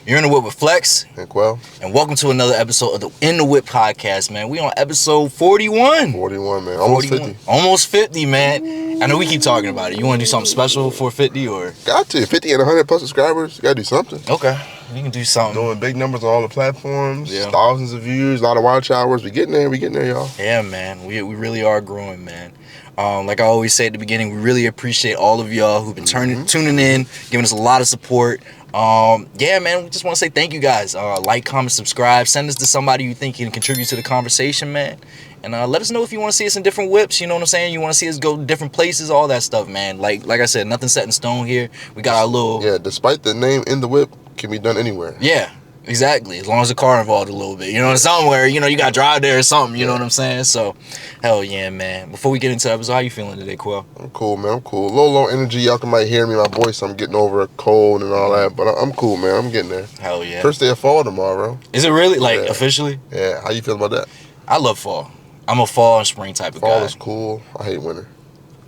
You're in the Whip with Flex. And Quell. And welcome to another episode of the In the Whip podcast, man. We on episode 41. 41, man. Almost 41. 50. Almost 50, man. I know we keep talking about it. You want to do something special for 50 or? Got to. 50 and 100 plus subscribers. You got to do something. Okay. You can do something. Doing big numbers on all the platforms. Yeah. Thousands of views. A lot of watch hours. We getting there, y'all. Yeah, man. We really are growing, man. Like I always say at the beginning, we really appreciate all of y'all who've been tuning in, giving us a lot of support. Yeah, man, we just want to say thank you guys. Like, comment, subscribe. Send us to somebody you think can contribute to the conversation, man. And let us know if you want to see us in different whips. You know what I'm saying? You want to see us go to different places, all that stuff, man. Like I said, nothing set in stone here. We got our little... Yeah, despite the name In the Whip, can be done anywhere. Yeah. Exactly, as long as the car involved a little bit, you know, somewhere, you know, you got to drive there or something, you know what I'm saying? So, hell yeah, man. Before we get into the episode, how you feeling today, Quell? I'm cool, man. I'm cool. Low energy. Y'all might hear me, my voice. I'm getting over a cold and all that, but I'm cool, man. I'm getting there. Hell yeah. First day of fall tomorrow. Is it really? Like, officially? Yeah. How you feel about that? I love fall. I'm a fall and spring type of guy. Fall is cool. I hate winter.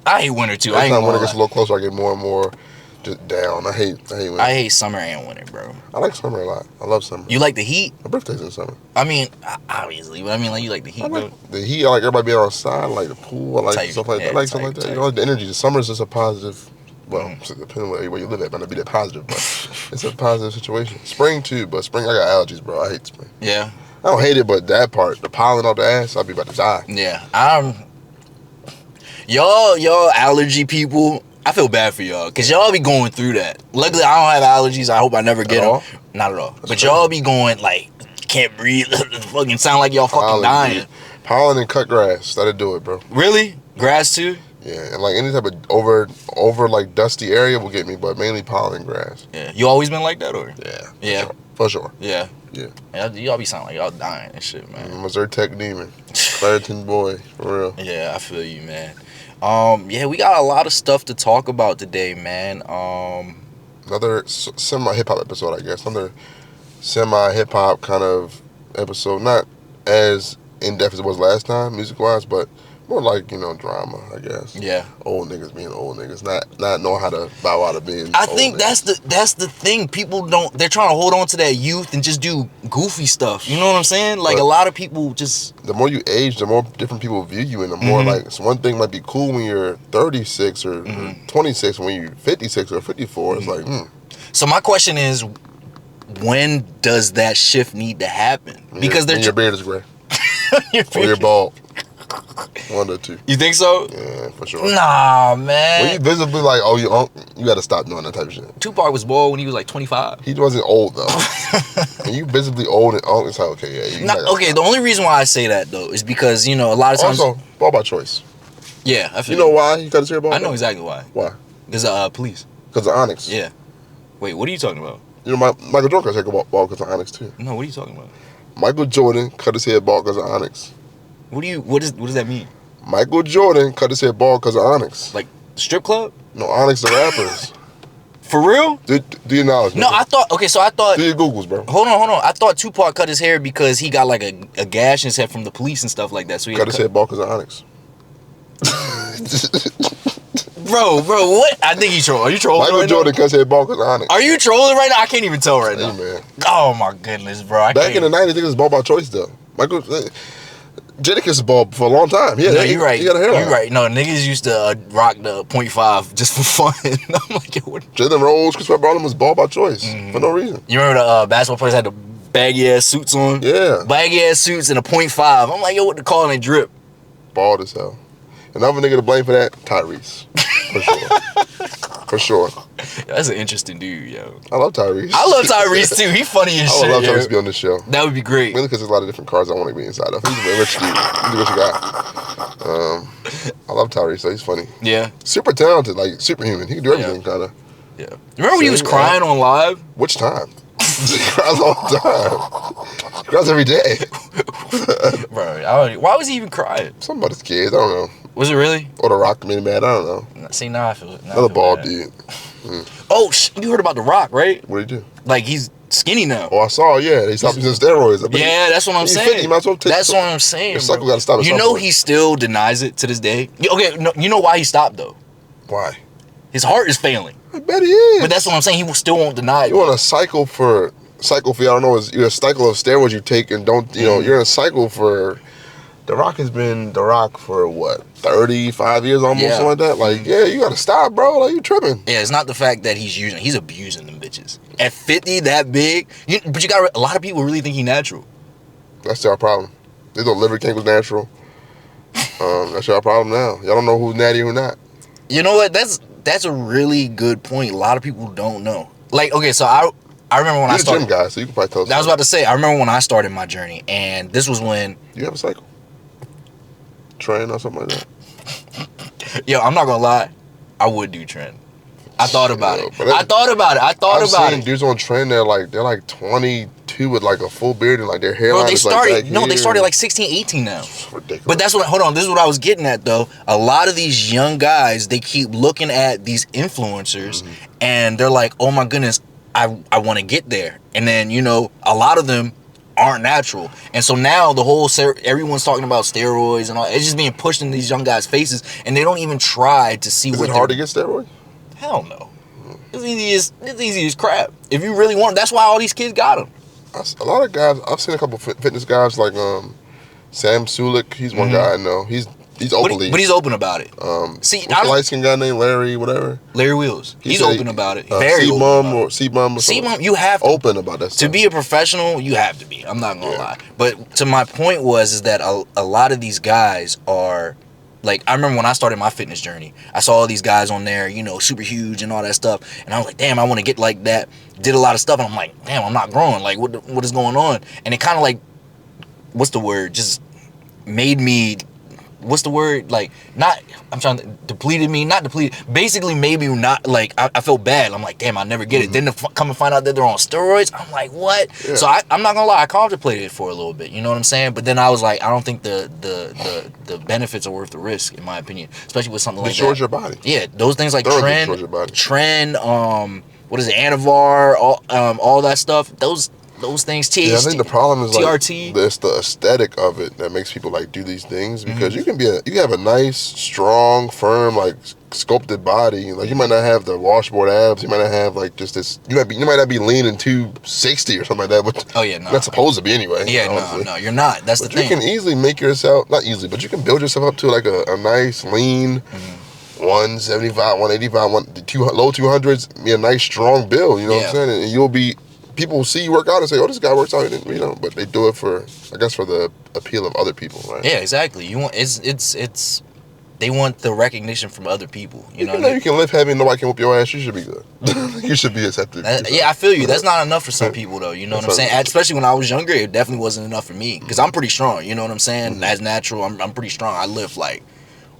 I hate winter, too. Every time winter gets a little closer, I get more and more just down. I hate winter. I hate summer and winter, bro. I like summer a lot. I love summer. You like the heat? My birthday's in summer. I mean, obviously, but I mean, like, you like the heat, bro. The heat, I like everybody being outside. I like the pool. I like stuff like that. I like stuff like that. You know, the energy. The summer is just a positive. Well, depending on where you live at, might not be that positive, but it's a positive situation. Spring too, but spring I got allergies, bro. I hate spring. Yeah. I don't hate it, but that part, the pollen off the ass, I'll be about to die. Yeah. Y'all allergy people, I feel bad for y'all, because y'all be going through that. Luckily, I don't have allergies. I hope I never get them. Not at all. That's but y'all be going, like, can't breathe. Fucking sound like y'all fucking dying. Pollen and cut grass. That'll do it, bro. Really? Grass, too? Yeah, and, like, any type of over like, dusty area will get me, but mainly pollen and grass. Yeah. You always been like that, or? Yeah. Yeah. For sure. Yeah. Yeah. Y'all be sounding like y'all dying and shit, man. Missouri Tech Demon. Claritin boy, for real. Yeah, I feel you, man. Yeah, we got a lot of stuff to talk about today, man. Another semi-hip-hop episode, I guess. Another semi-hip-hop kind of episode. Not as in-depth as it was last time, music-wise, but more like, you know, drama, I guess. Yeah. Old niggas being old niggas. Not knowing how to bow out of being I think that's the thing. People they're trying to hold on to that youth and just do goofy stuff. You know what I'm saying? Like, but a lot of people just... The more you age, the more different people view you, and the more, like, so one thing might be cool when you're 36 or 26, when you're 56 or 54, it's like, So my question is, when does that shift need to happen? Because your beard is gray. Or you're bald. One or two. You think so? Yeah, for sure. Nah, man. When you visibly like, oh, you got to stop doing that type of shit. Tupac was bald when he was like 25. He wasn't old though. And you visibly old and it's like, okay, yeah. Okay, the only reason why I say that though is because, you know, a lot of times. Also, bald by choice. Yeah, I feel. You know why you got his hair bald? I know exactly why. Why? Because police. Because of Onyx. Yeah. Wait, what are you talking about? You know, Michael Jordan cut his hair bald because of Onyx too. No, what are you talking about? Michael Jordan cut his hair bald because of Onyx. What does that mean? Michael Jordan cut his hair bald because of Onyx. Like strip club? No, Onyx the rappers. For real? Do your knowledge. No, I thought. Do your Googles, bro. Hold on. I thought Tupac cut his hair because he got like a gash in his head from the police and stuff like that. So he cut his hair bald because of Onyx. Bro, what? I think he's trolling. Are you trolling Michael right Jordan now? cuts hair bald because of Onyx. Are you trolling right now? I can't even tell right now. Man. Oh my goodness, bro. Back in the 90s, it was bald by choice though. Michael Jadakiss was bald for a long time. Yeah, no, you're right. He got a hairline. You're right. No, niggas used to rock the 0.5 just for fun. I'm like, yo, what? Jalen Rose, Chris Brown was bald by choice for no reason. You remember the basketball players had the baggy ass suits on? Yeah. Baggy ass suits and a 0.5. I'm like, yo, what the call and they drip? Bald as hell. Another nigga to blame for that, Tyrese. For sure. For sure. That's an interesting dude, yo. I love Tyrese. I love Tyrese too. He funny as shit. I would love Tyrese to be on this show. That would be great. Mainly because there's a lot of different cars I want to be inside of. He's a rich dude. He's a rich guy. I love Tyrese, so he's funny. Yeah. Super talented, like superhuman. He can do everything, kind of. Yeah. Remember when he was crying on live? Which time? He cries all the time. He cries every day. Bro, why was he even crying? Something about his kids, I don't know. Was it really? Or The Rock made him mad, I don't know. See, now I feel it. Another bald dude. Oh, you heard about The Rock, right? What did he do? Like, he's skinny now. Oh, I saw, yeah. They stopped using steroids. Yeah, that's what I'm saying. 50, you might as well take that's what I'm saying, your cycle got to stop at some point. He still denies it to this day? Okay, no, you know why he stopped, though? Why? His heart is failing. I bet he is. But that's what I'm saying. He still won't deny it. You want a cycle for cycle for you, I don't know, is you're a cycle of steroids you take and don't, you know, you're in a cycle for, The Rock has been The Rock for what, 35 years almost, something like that? Like, yeah, you gotta stop, bro. Like, you tripping. Yeah, it's not the fact that he's abusing them bitches. At 50, that big, but you got a lot of people really think he's natural. That's our problem. They thought Liver King was natural. That's our problem now. Y'all don't know who's natty or not. You know what? That's a really good point. A lot of people don't know. Like, okay, so I remember when I started. You're a gym guy, so you can probably tell us. I was about to say, I remember when I started my journey, and this was when. You have a cycle? Train or something like that? Yo, I'm not gonna lie, I would do trend. I thought about it. I thought about it. I've seen dudes on trend. They're like 22 with like a full beard and like their hairline. Bro, is like they started like 16, 18 now. It's ridiculous. But that's what. Hold on, this is what I was getting at though. A lot of these young guys, they keep looking at these influencers, and they're like, "Oh my goodness, I want to get there." And then a lot of them aren't natural, and so now everyone's talking about steroids and all. It's just being pushed in these young guys' faces, and they don't even try to see. Is it hard to get steroids? Hell no. It's easy as crap. If you really want them, that's why all these kids got them. A lot of guys, I've seen a couple fitness guys like Sam Sulik. He's one guy I know. He's openly, but he's open about it. See, a light skinned guy named Larry, whatever. Larry Wheels. He's open about it. Very C-Bum, you have to open about that stuff. To be a professional, you have to be. I'm not gonna lie. But to my point is that a lot of these guys are. Like, I remember when I started my fitness journey, I saw all these guys on there, super huge and all that stuff. And I was like, damn, I want to get like that. Did a lot of stuff. And I'm like, damn, I'm not growing. Like, what is going on? And it kind of like, what's the word? Just made me, what's the word? Like, not depleted. Basically made me not, like, I felt bad. I'm like, damn, I'll never get it. Then to come and find out that they're on steroids, I'm like, what? Yeah. So I'm not going to lie, I contemplated it for a little bit. You know what I'm saying? But then I was like, I don't think the benefits are worth the risk, in my opinion. Especially with something like that. It destroys your body. Yeah, those things like trend, what is it, Anavar, all that stuff, those things, THC. Yeah, I think the problem is TRT. Like, it's the aesthetic of it that makes people like do these things, because you can have a nice, strong, firm, like sculpted body. Like, you might not have the washboard abs. You might not have like just this. You might not be lean and 260 or something like that. But not supposed to be anyway. Yeah, no, you're not. That's but the thing. You can easily make yourself, not easily, but you can build yourself up to like a nice, lean. 175, 185, low 200s, be a nice strong build. You know what I'm saying? And you'll be. People will see you work out and say, "Oh, this guy works out," but they do it for the appeal of other people, right? Yeah, exactly. You want they want the recognition from other people. You know you can lift heavy and nobody can whoop your ass. You should be good. You should be accepted. I feel you. That's not enough for some people, though. You know what I'm saying? Especially when I was younger, it definitely wasn't enough for me, because I'm pretty strong. You know what I'm saying? As natural, I'm pretty strong. I lift like.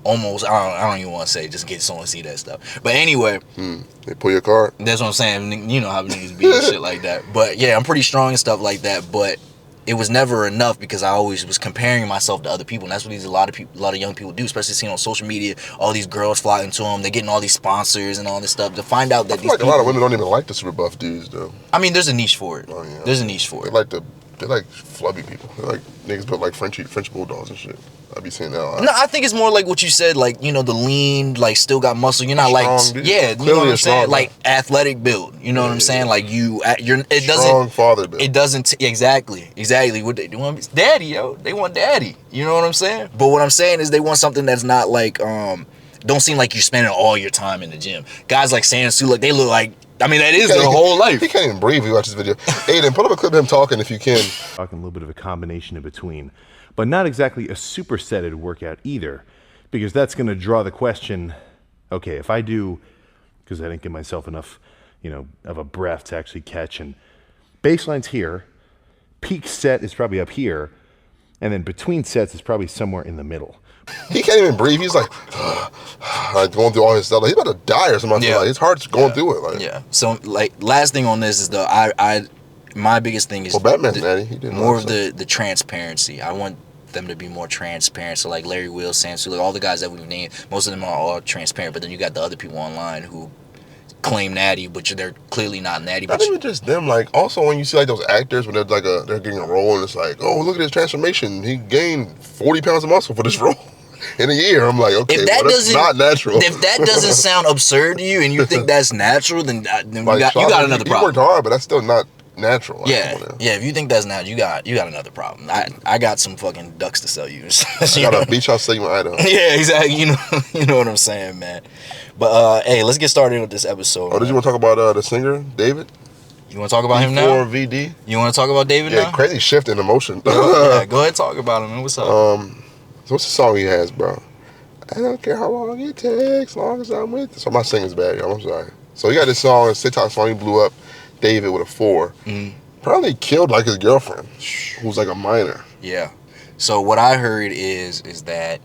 Almost, I don't even want to say, just get someone to see that stuff. But anyway, they pull your card. That's what I'm saying. You know how niggas be and shit like that. But yeah, I'm pretty strong and stuff like that. But it was never enough, because I always was comparing myself to other people, and that's what a lot of young people do, especially seeing on social media. All these girls flocking to them, they're getting all these sponsors and all this stuff to find out that I feel like a lot of women don't even like the super buff dudes, though. I mean, there's a niche for it. Oh, yeah. There's a niche for it. They like flubby people. They like niggas built like French bulldogs and shit. I be seeing that a lot. No, I think it's more like what you said, like, the lean, like, still got muscle. You're not strong, like, dude. You know what I'm saying? Like, athletic build. You know what I'm saying? Like, it doesn't. Strong father build. It doesn't, exactly. What they want, daddy, yo. They want daddy. You know what I'm saying? But what I'm saying is they want something that's not like, don't seem like you're spending all your time in the gym. Guys like Sam Sulik, they look like, I mean, that is their whole life. He can't even breathe if you watch this video. Aiden, put up a clip of him talking if you can. Talking a little bit of a combination in between, but not exactly a supersetted workout either, because that's going to draw the question, okay, if I do, because I didn't give myself enough, of a breath to actually catch, and baseline's here, peak set is probably up here, and then between sets is probably somewhere in the middle. He can't even breathe. He's like going through all his stuff. Like, he's about to die or something. Yeah. Like, it's hard going through it. Like. Yeah. So, like, last thing on this is my biggest thing is Batman's natty. He did more of the transparency. I want them to be more transparent. So, like Larry Wheels, Sam Sulik, all the guys that we've named, most of them are all transparent. But then you got the other people online who claim natty, but they're clearly not natty. Not even just them. Like, also when you see like those actors when they're getting a role and it's like, oh, look at his transformation. He gained 40 pounds of muscle for this role. In a year, I'm like, okay, that's not natural. If that doesn't sound absurd to you and you think that's natural, then like, you got another problem. He worked hard, but that's still not natural. Like, yeah. If you think that's not, you got another problem. I got some fucking ducks to sell you. I got a beach house sell you in Idaho. Yeah, exactly. You know what I'm saying, man. But hey, let's get started with this episode. Oh, did you want to talk about the singer David? You want to talk about him now? VD. You want to talk about David now? Yeah, crazy shift in emotion. Yeah, go ahead, talk about him, man. What's up? So what's the song he has, bro? I don't care how long it takes, as long as I'm with you. So my singing's bad, y'all. I'm sorry. So he got this song, a TikTok song. He blew up. David with a 4. Probably killed like his girlfriend, who's like a minor. Yeah. So what I heard is that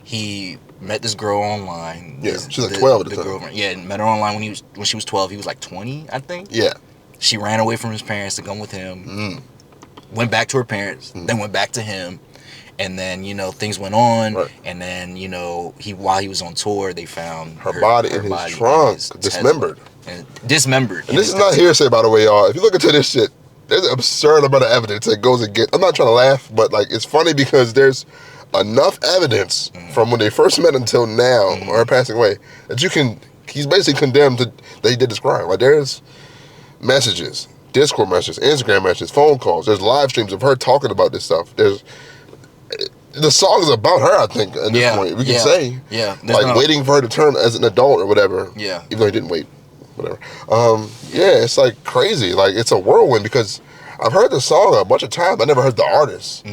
he met this girl online. Yeah, she's like 12 at the time. Girlfriend. Yeah, met her online when she was 12. He was like 20, I think. Yeah. She ran away from his parents to come with him. Went back to her parents, then went back to him. And then, things went on. Right. And then, while he was on tour, they found her body in his trunk, dismembered. Dismembered. And this is not hearsay, by the way, y'all. If you look into this shit, there's an absurd amount of evidence that goes against. I'm not trying to laugh, but like it's funny because there's enough evidence from when they first met until now, or her passing away, that he's basically condemned that he did this crime. Like there's messages, Discord messages, Instagram messages, phone calls. There's live streams of her talking about this stuff. The song is about her, I think, at this point. We can say. Yeah. Like waiting for her to turn as an adult or whatever. Yeah. Even though he didn't wait. Whatever. It's like crazy. Like it's a whirlwind because I've heard the song a bunch of times. I never heard the artist.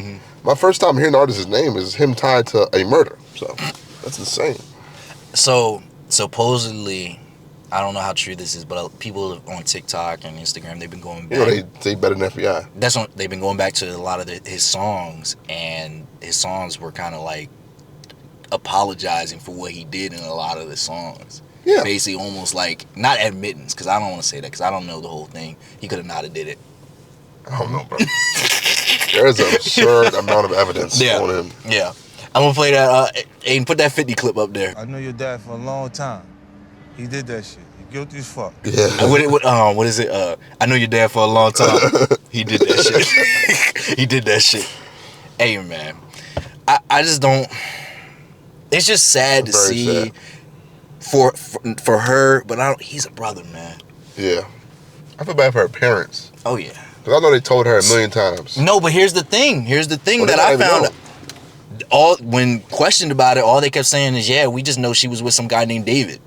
My first time hearing the artist's name is him tied to a murder. So that's insane. So supposedly, I don't know how true this is, but people on TikTok and Instagram, they've been going back. They better than FBI. That's what they've been going back to a lot of his songs, and his songs were kind of like apologizing for what he did in a lot of the songs. Yeah. Basically, almost like not admittance, because I don't want to say that, because I don't know the whole thing. He could have not have did it. I don't know, bro. There's an absurd amount of evidence on him. Yeah. I'm gonna play that. Aiden, put that 50 clip up there. I know your dad for a long time. He did that shit. He guilty as fuck. Yeah. What is it? I know your dad for a long time. He did that shit. He did that shit. Hey, man. I just don't. It's just sad to see sad. For her, but he's a brother, man. Yeah. I feel bad for her parents. Oh, yeah. Because I know they told her a million times. No, but here's the thing. That I found. When questioned about it, all they kept saying is, we just know she was with some guy named David.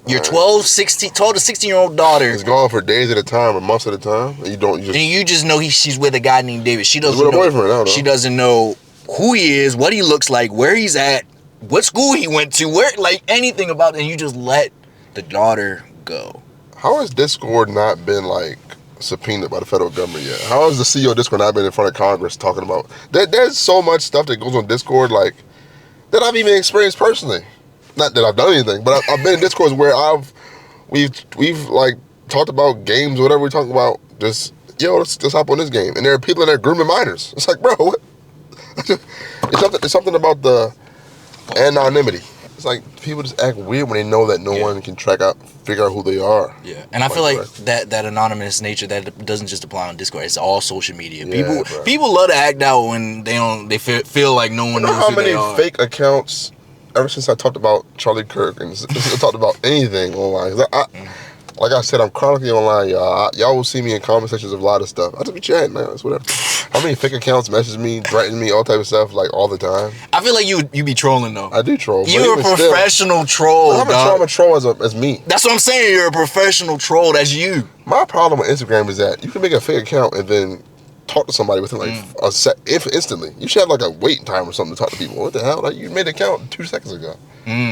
Your 12 to 16-year-old daughter is gone for days at a time or months at a time. And you just know she's with a guy named David. She doesn't know. Boyfriend, I don't know. She doesn't know who he is, what he looks like, where he's at, what school he went to, anything about it, and you just let the daughter go. How has Discord not been subpoenaed by the federal government yet? How has the CEO of Discord not been in front of Congress talking about there's so much stuff that goes on Discord that I've even experienced personally. Not that I've done anything, but I've been in Discords where we've talked about games or whatever we're talking about. Just let's hop on this game, and there are people in there grooming minors. It's like, bro, what? It's something about the anonymity. It's like people just act weird when they know that no one can figure out who they are. Yeah, and I feel like that anonymous nature that doesn't just apply on Discord. It's all social media. People love to act out when they feel like no one knows who they are. How many fake accounts? Ever since I talked about Charlie Kirk and talked about anything online, like I said, I'm chronically online, y'all. Y'all will see me in comment sections of a lot of stuff. I just be chatting, man. It's whatever. How many fake accounts message me, threaten me, all type of stuff, all the time? I feel like you be trolling though. I do troll. You're a professional troll. I'm a troll as me. That's what I'm saying. You're a professional troll. That's you. My problem with Instagram is that you can make a fake account and then talk to somebody within instantly. You should have a wait time or something to talk to people. What the hell? You made an account 2 seconds ago.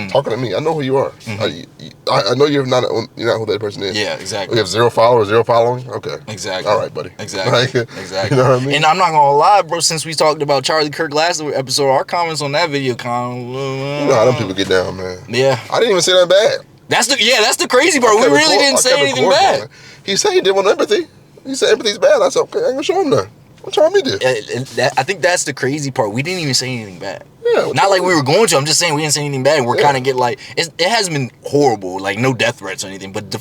Talking to me. I know who you are. I know you're not who that person is. Yeah, exactly. You have 0 followers, 0 following? Okay. Exactly. All right, buddy. Exactly. Exactly. You know what I mean? And I'm not going to lie, bro, since we talked about Charlie Kirk last episode, our comments on that video you know how them people get down, man. Yeah. I didn't even say that bad. That's the crazy part. We really didn't say anything bad. He said he did want empathy. He said empathy's bad. I said, okay, I ain't going to show him none. What y'all me do? I think that's the crazy part. We didn't even say anything bad. Yeah, not like we were going to. I'm just saying we didn't say anything bad. We're kind of get it hasn't been horrible, no death threats or anything. But the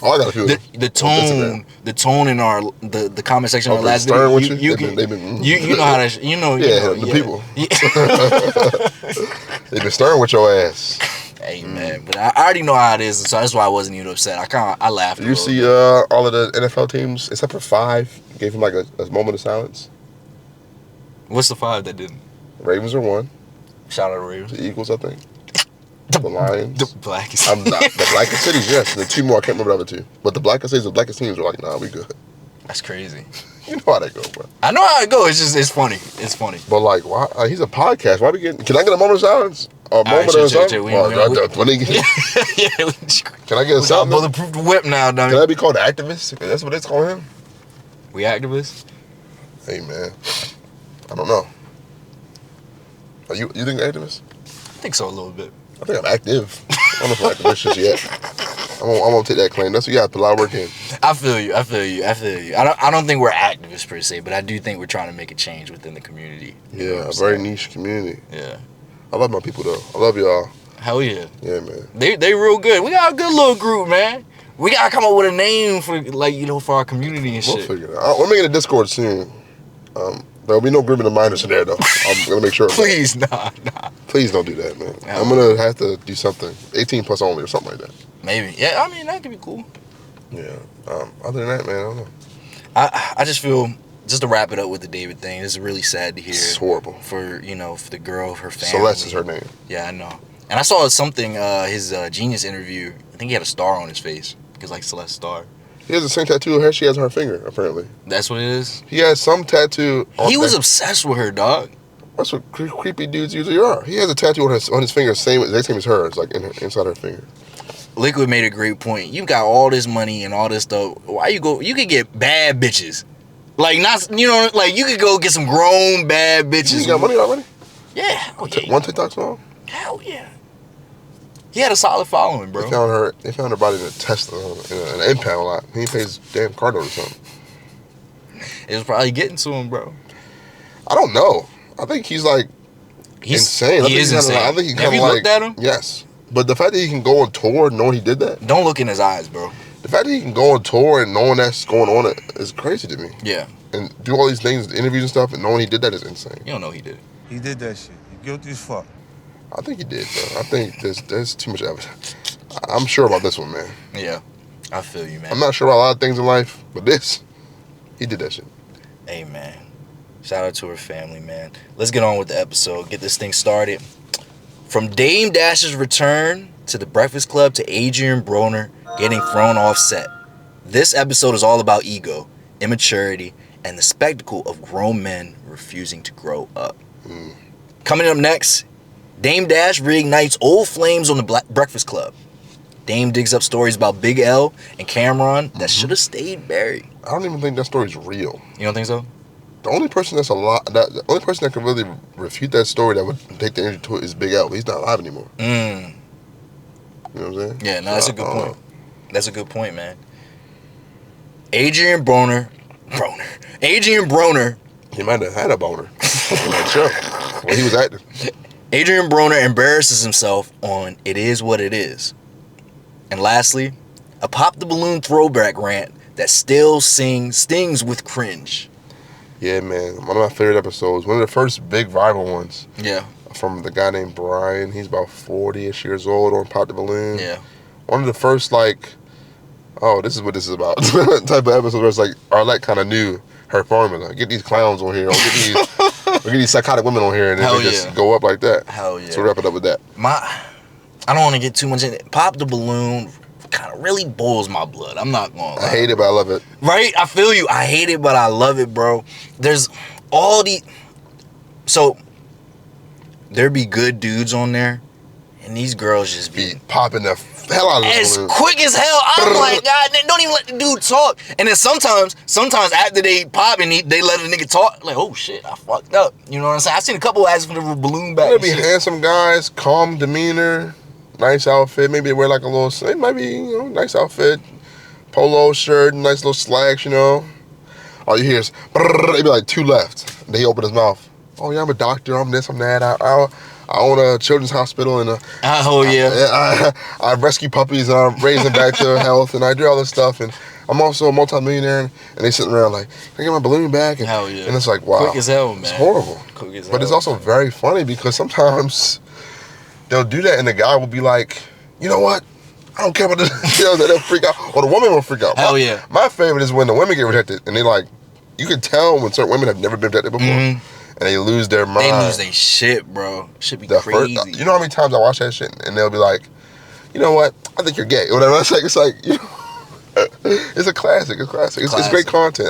tone in the comment section of our last video, you know how to the people. They've been stern with your ass. Hey man, but I already know how it is, so that's why I wasn't even upset. I laughed. You see, all of the NFL teams except for 5 gave him like a moment of silence. What's the 5 that didn't? Ravens are 1. Shout out to Ravens. The Eagles, I think. The Lions. The blackest. I'm not the blackest cities. Yes, the 2 more I can't remember the other 2. But the blackest cities, the blackest teams are like, nah, we good. That's crazy. You know how that go, bro. I know how it goes. It's funny. It's funny. But like, why? He's a podcast. Why we getting? Can I get a moment of silence? A moment chill, of silence? chill. Can I get something? Bulletproof the whip now, dog. Can I be called activist? That's what they call him. We activists? Hey man, I don't know. Are you think activist? I think so a little bit. I think I'm active. I don't know if I'm activist just yet. I won't take that claim. That's what you got to put a lot of work in. I feel you. I don't think we're activists per se, but I do think we're trying to make a change within the community. Yeah, a very niche community. Yeah. I love my people though. I love y'all. Hell yeah. Yeah, man. They real good. We got a good little group, man. We gotta come up with a name for for our community and shit. We'll figure it out. We're making a Discord soon. There'll be no grouping of minors in there though. I'm gonna make sure. Please, nah. Please don't do that, man. I'm gonna have to do something. 18 plus only or something like that. Maybe. Yeah, I mean that could be cool. Yeah. Other than that, man, I don't know. I just feel, just to wrap it up with the David thing, it's really sad to hear. It's horrible. For for the girl, her family. Celeste is her name. Yeah, I know. And I saw something, his Genius interview. I think he had a star on his face because like Celeste's star. He has the same tattoo of her she has on her finger, apparently. That's what it is? He has some tattoo on He was obsessed with her, dog. That's what creepy dudes usually are. He has a tattoo on his finger, exact same as hers, like inside her finger. Liquid made a great point. You got all this money and all this stuff. Why you could get bad bitches. Like, not, like you could go get some grown bad bitches. You got money already? Yeah. Oh, yeah. One TikTok song? Hell yeah. He had a solid following, bro. They found her body in a Tesla, in an impound lot. He pays damn car note or something. It was probably getting to him, bro. I don't know. I think he's like insane. He is insane. I think he Have you looked at him? Yes. But the fact that he can go on tour knowing he did that. Don't look in his eyes, bro. The fact that he can go on tour and knowing that's going on is crazy to me. Yeah. And do all these things, interviews and stuff, and knowing he did that is insane. You don't know he did it. He did that shit. He guilty as fuck. I think he did, bro. I think there's too much evidence. I'm sure about this one, man. Yeah. I feel you, man. I'm not sure about a lot of things in life, but he did that shit. Hey, man. Shout out to her family, man. Let's get on with the episode. Get this thing started. From Dame Dash's return to the Breakfast Club to Adrien Broner getting thrown off set. This episode is all about ego, immaturity, and the spectacle of grown men refusing to grow up. Coming up next, Dame Dash reignites old flames on the Breakfast Club. Dame digs up stories about Big L and Cameron that should have stayed buried. I don't even think that story's real. You don't think so? The only person the only person that can really refute that story that would take the energy to it is Big L. He's not alive anymore. You know what I'm saying? Yeah, no, that's a good point. That's a good point, man. Adrien Broner. He might have had a boner. I'm not sure. When he was acting. Adrien Broner embarrasses himself on It Is What It Is. And lastly, a Pop the Balloon throwback rant that still stings with cringe. Yeah, man. One of my favorite episodes. One of the first big viral ones. Yeah. From the guy named Brian. He's about 40-ish years old on Pop the Balloon. Yeah. One of the first, this is what this is about type of episodes where it's like Arlette kind of knew her formula. Get these clowns on here. Or get these psychotic women on here and then they just go up like that. Hell yeah. So wrap it up with that. I don't want to get too much in it. Pop the Balloon kind of really boils my blood. I'm not going to lie. I hate it, but I love it. Right? I feel you. I hate it, but I love it, bro. There's all the... So, there be good dudes on there, and these girls just be popping the hell out of as quick as hell. I'm like, God, don't even let the dude talk. And then sometimes after they pop and they let a nigga talk, like, oh shit, I fucked up. You know what I'm saying? I seen a couple asking for the balloon back. There be handsome guys, calm demeanor, nice outfit. Maybe they wear like a little, it might be, nice outfit, polo shirt, nice little slacks, All you hear is, they be like 2 left. Then he open his mouth. Oh yeah, I'm a doctor, I'm this, I'm that. I own a children's hospital and I rescue puppies and I raise them back to health and I do all this stuff and I'm also a multi-millionaire and they sitting around like, can I get my balloon back? And, hell yeah. And it's like, wow. Quick as hell, man. It's horrible. Quick as hell. But it's also very funny because sometimes they'll do that, and the guy will be like, you know what? I don't care about this. You know, they'll freak out, or the woman will freak out. Hell yeah. My favorite is when the women get rejected, and they like, you can tell when certain women have never been rejected before, and they lose their mind. They lose their shit, bro. Shit be crazy. You know how many times I watch that shit, and they'll be like, you know what? I think you're gay, or whatever. It's like, you know, it's a classic. It's classic. It's great content.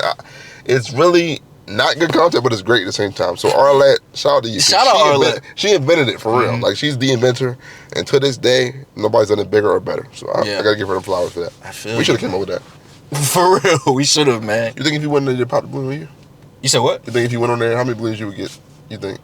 It's really not good content, but it's great at the same time. So Arlette, shout out to you. Shout out Arlette. She invented it for real. Like, she's the inventor, and to this day, nobody's done it bigger or better. So I gotta give her the flowers for that. I feel we should have came up with that. For real, we should have, man. You think if you went in there, pop the balloon with you? You said what? You think if you went on there, how many balloons you would get? You think?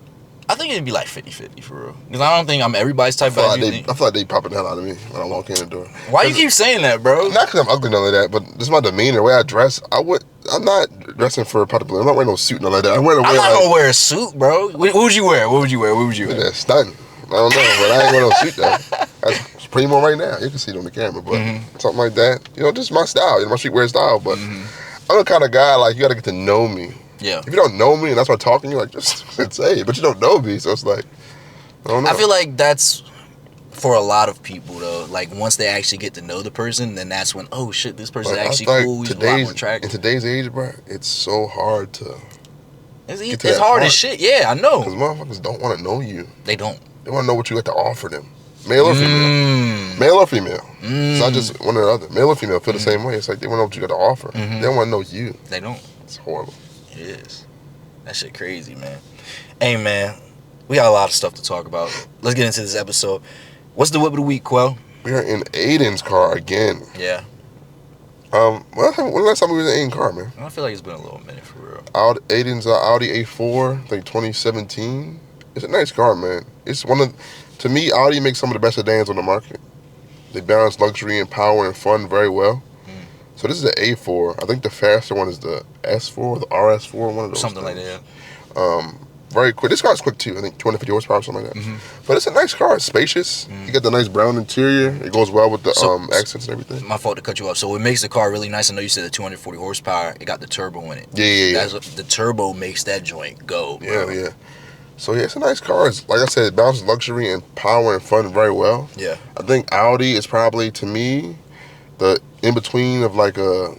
I think it'd be like 50-50 for real. Because I don't think I'm everybody's type. I feel like they popping the hell out of me when I walk in the door. Why you keep saying that, bro? Not because I'm ugly, none of that, but this is my demeanor, the way I dress. I'm not dressing for a pop the balloon. I'm not wearing no suit, none like that. I'm not gonna wear a suit, bro. What would you wear? What would you wear? Yeah, stunning. I don't know, but I ain't wearing no suit though. That's primo right now. You can see it on the camera, but something like that. You know, just my style. You know, my streetwear style. But I'm the kind of guy, like, you got to get to know me. Yeah. If you don't know me and that's why I'm talking to you, like, just say it. But you don't know me, so it's like, I don't know. I feel like that's for a lot of people, though. Like, once they actually get to know the person, then that's when, oh, shit, this person's actually cool. He's a lot more attractive. In today's age, bro, it's so hard to It's hard as shit. Yeah, I know. Because motherfuckers don't want to know you. They don't. They want to know what you got to offer them. Male or female. Male or female. It's not just one or the other. Male or female feel the same way. It's like they want to know what you got to offer. They don't want to know you. They don't. It's horrible. It is. That shit crazy, man. Hey, man. We got a lot of stuff to talk about. Let's get into this episode. What's the whip of the week, Quell? We are in Aiden's car again. Yeah. When the last time we was in Aiden's car, man? I feel like it's been a little minute for real. Aiden's Audi A4, I think 2017. It's a nice car, man. It's to me, Audi makes some of the best sedans on the market. They balance luxury and power and fun very well. So this is the A4. I think the faster one is the S4 or the RS4, one of those. Something like that. Very quick. This car's quick too. I think 250 horsepower, something like that. But it's a nice car. It's spacious. You got the nice brown interior. It goes well with the accents and everything. My fault to cut you off. So it makes the car really nice. I know you said the 240 horsepower. It got the turbo in it. Yeah. The turbo makes that joint go, bro. Yeah. So yeah, it's a nice car. It's, like I said, it balances luxury and power and fun very well. Yeah. I think Audi is probably, to me, the in-between of like a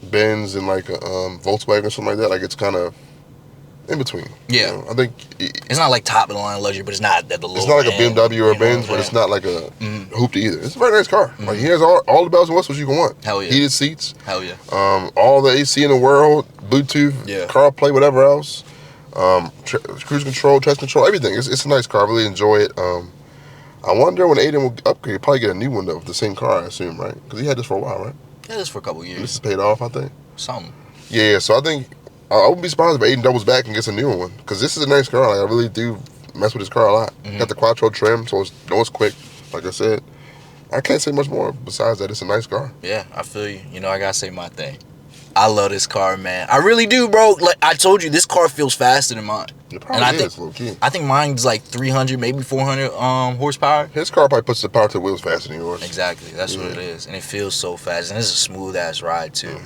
Benz and like a Volkswagen or something like that. Like, it's kind of in between. Yeah. You know? I think it's not like top of the line luxury, but it's not at the low It's not like end, a BMW or a Benz, but it's not like a hoopty either. It's a very nice car. Like, he has all the bells and whistles you can want. Hell yeah. Heated seats. Hell yeah. All the AC in the world, Bluetooth, CarPlay, whatever else. Cruise control, traction control, everything. It's a nice car. I really enjoy it. I wonder when Aiden will upgrade, he'll probably get a new one though, with the same car, I assume, right? Because he had this for a while, right? Yeah, this for a couple years. This is paid off, I think. Something. Yeah, so I think I wouldn't be surprised if Aiden doubles back and gets a newer one. Because this is a nice car. Like, I really do mess with this car a lot. Got the Quattro trim, so it's quick. Like I said, I can't say much more besides that. It's a nice car. Yeah, I feel you. You know, I gotta say my thing. I love this car, man. I really do, bro. Like I told you, this car feels faster than mine. It probably is, low key. I think mine's like 300, maybe 400 horsepower. His car probably puts the power to the wheels faster than yours. Exactly, that's what it is, and it feels so fast. And it's a smooth ass ride too.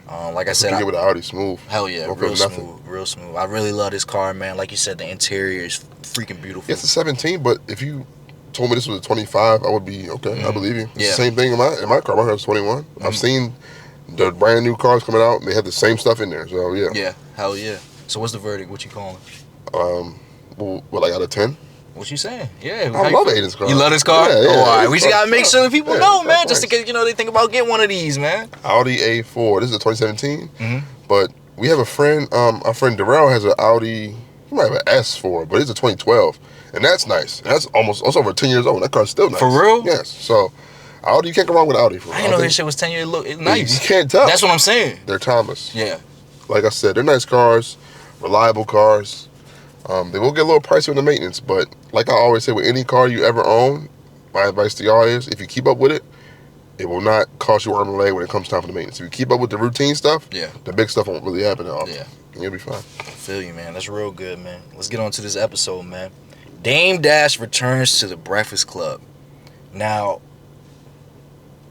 Like I said, you get with the Audi, smooth. Hell yeah, real smooth. I really love this car, man. Like you said, the interior is freaking beautiful. It's a 17, but if you told me this was a 25, I would be okay. I believe you. It's the same thing in my car. My car was 21. I've seen the brand new cars coming out, and they have the same stuff in there. So yeah. Yeah, hell yeah. So what's the verdict? What you calling? What, like out of 10? What you saying? Yeah. I love Aiden's car. You love this car? Yeah. Oh, all right. We just gotta make sure people know, man. Just in case, they think about getting one of these, man. Audi A4. This is a 2017. But we have a friend, our friend Darrell has an Audi, he might have an S4, but it's a 2012. And that's nice. That's over 10 years old. That car's still nice. For real? Yes. So Audi, you can't go wrong with Audi. I didn't know this shit was 10 years. Look, it's nice. You can't tell. That's what I'm saying. They're timeless. Yeah. Like I said, they're nice cars, reliable cars. They will get a little pricey on the maintenance, but like I always say, with any car you ever own, my advice to y'all is, if you keep up with it, it will not cost you arm and leg when it comes time for the maintenance. If you keep up with the routine stuff, the big stuff won't really happen at all. Yeah. You'll be fine. I feel you, man. That's real good, man. Let's get on to this episode, man. Dame Dash returns to the Breakfast Club. Now,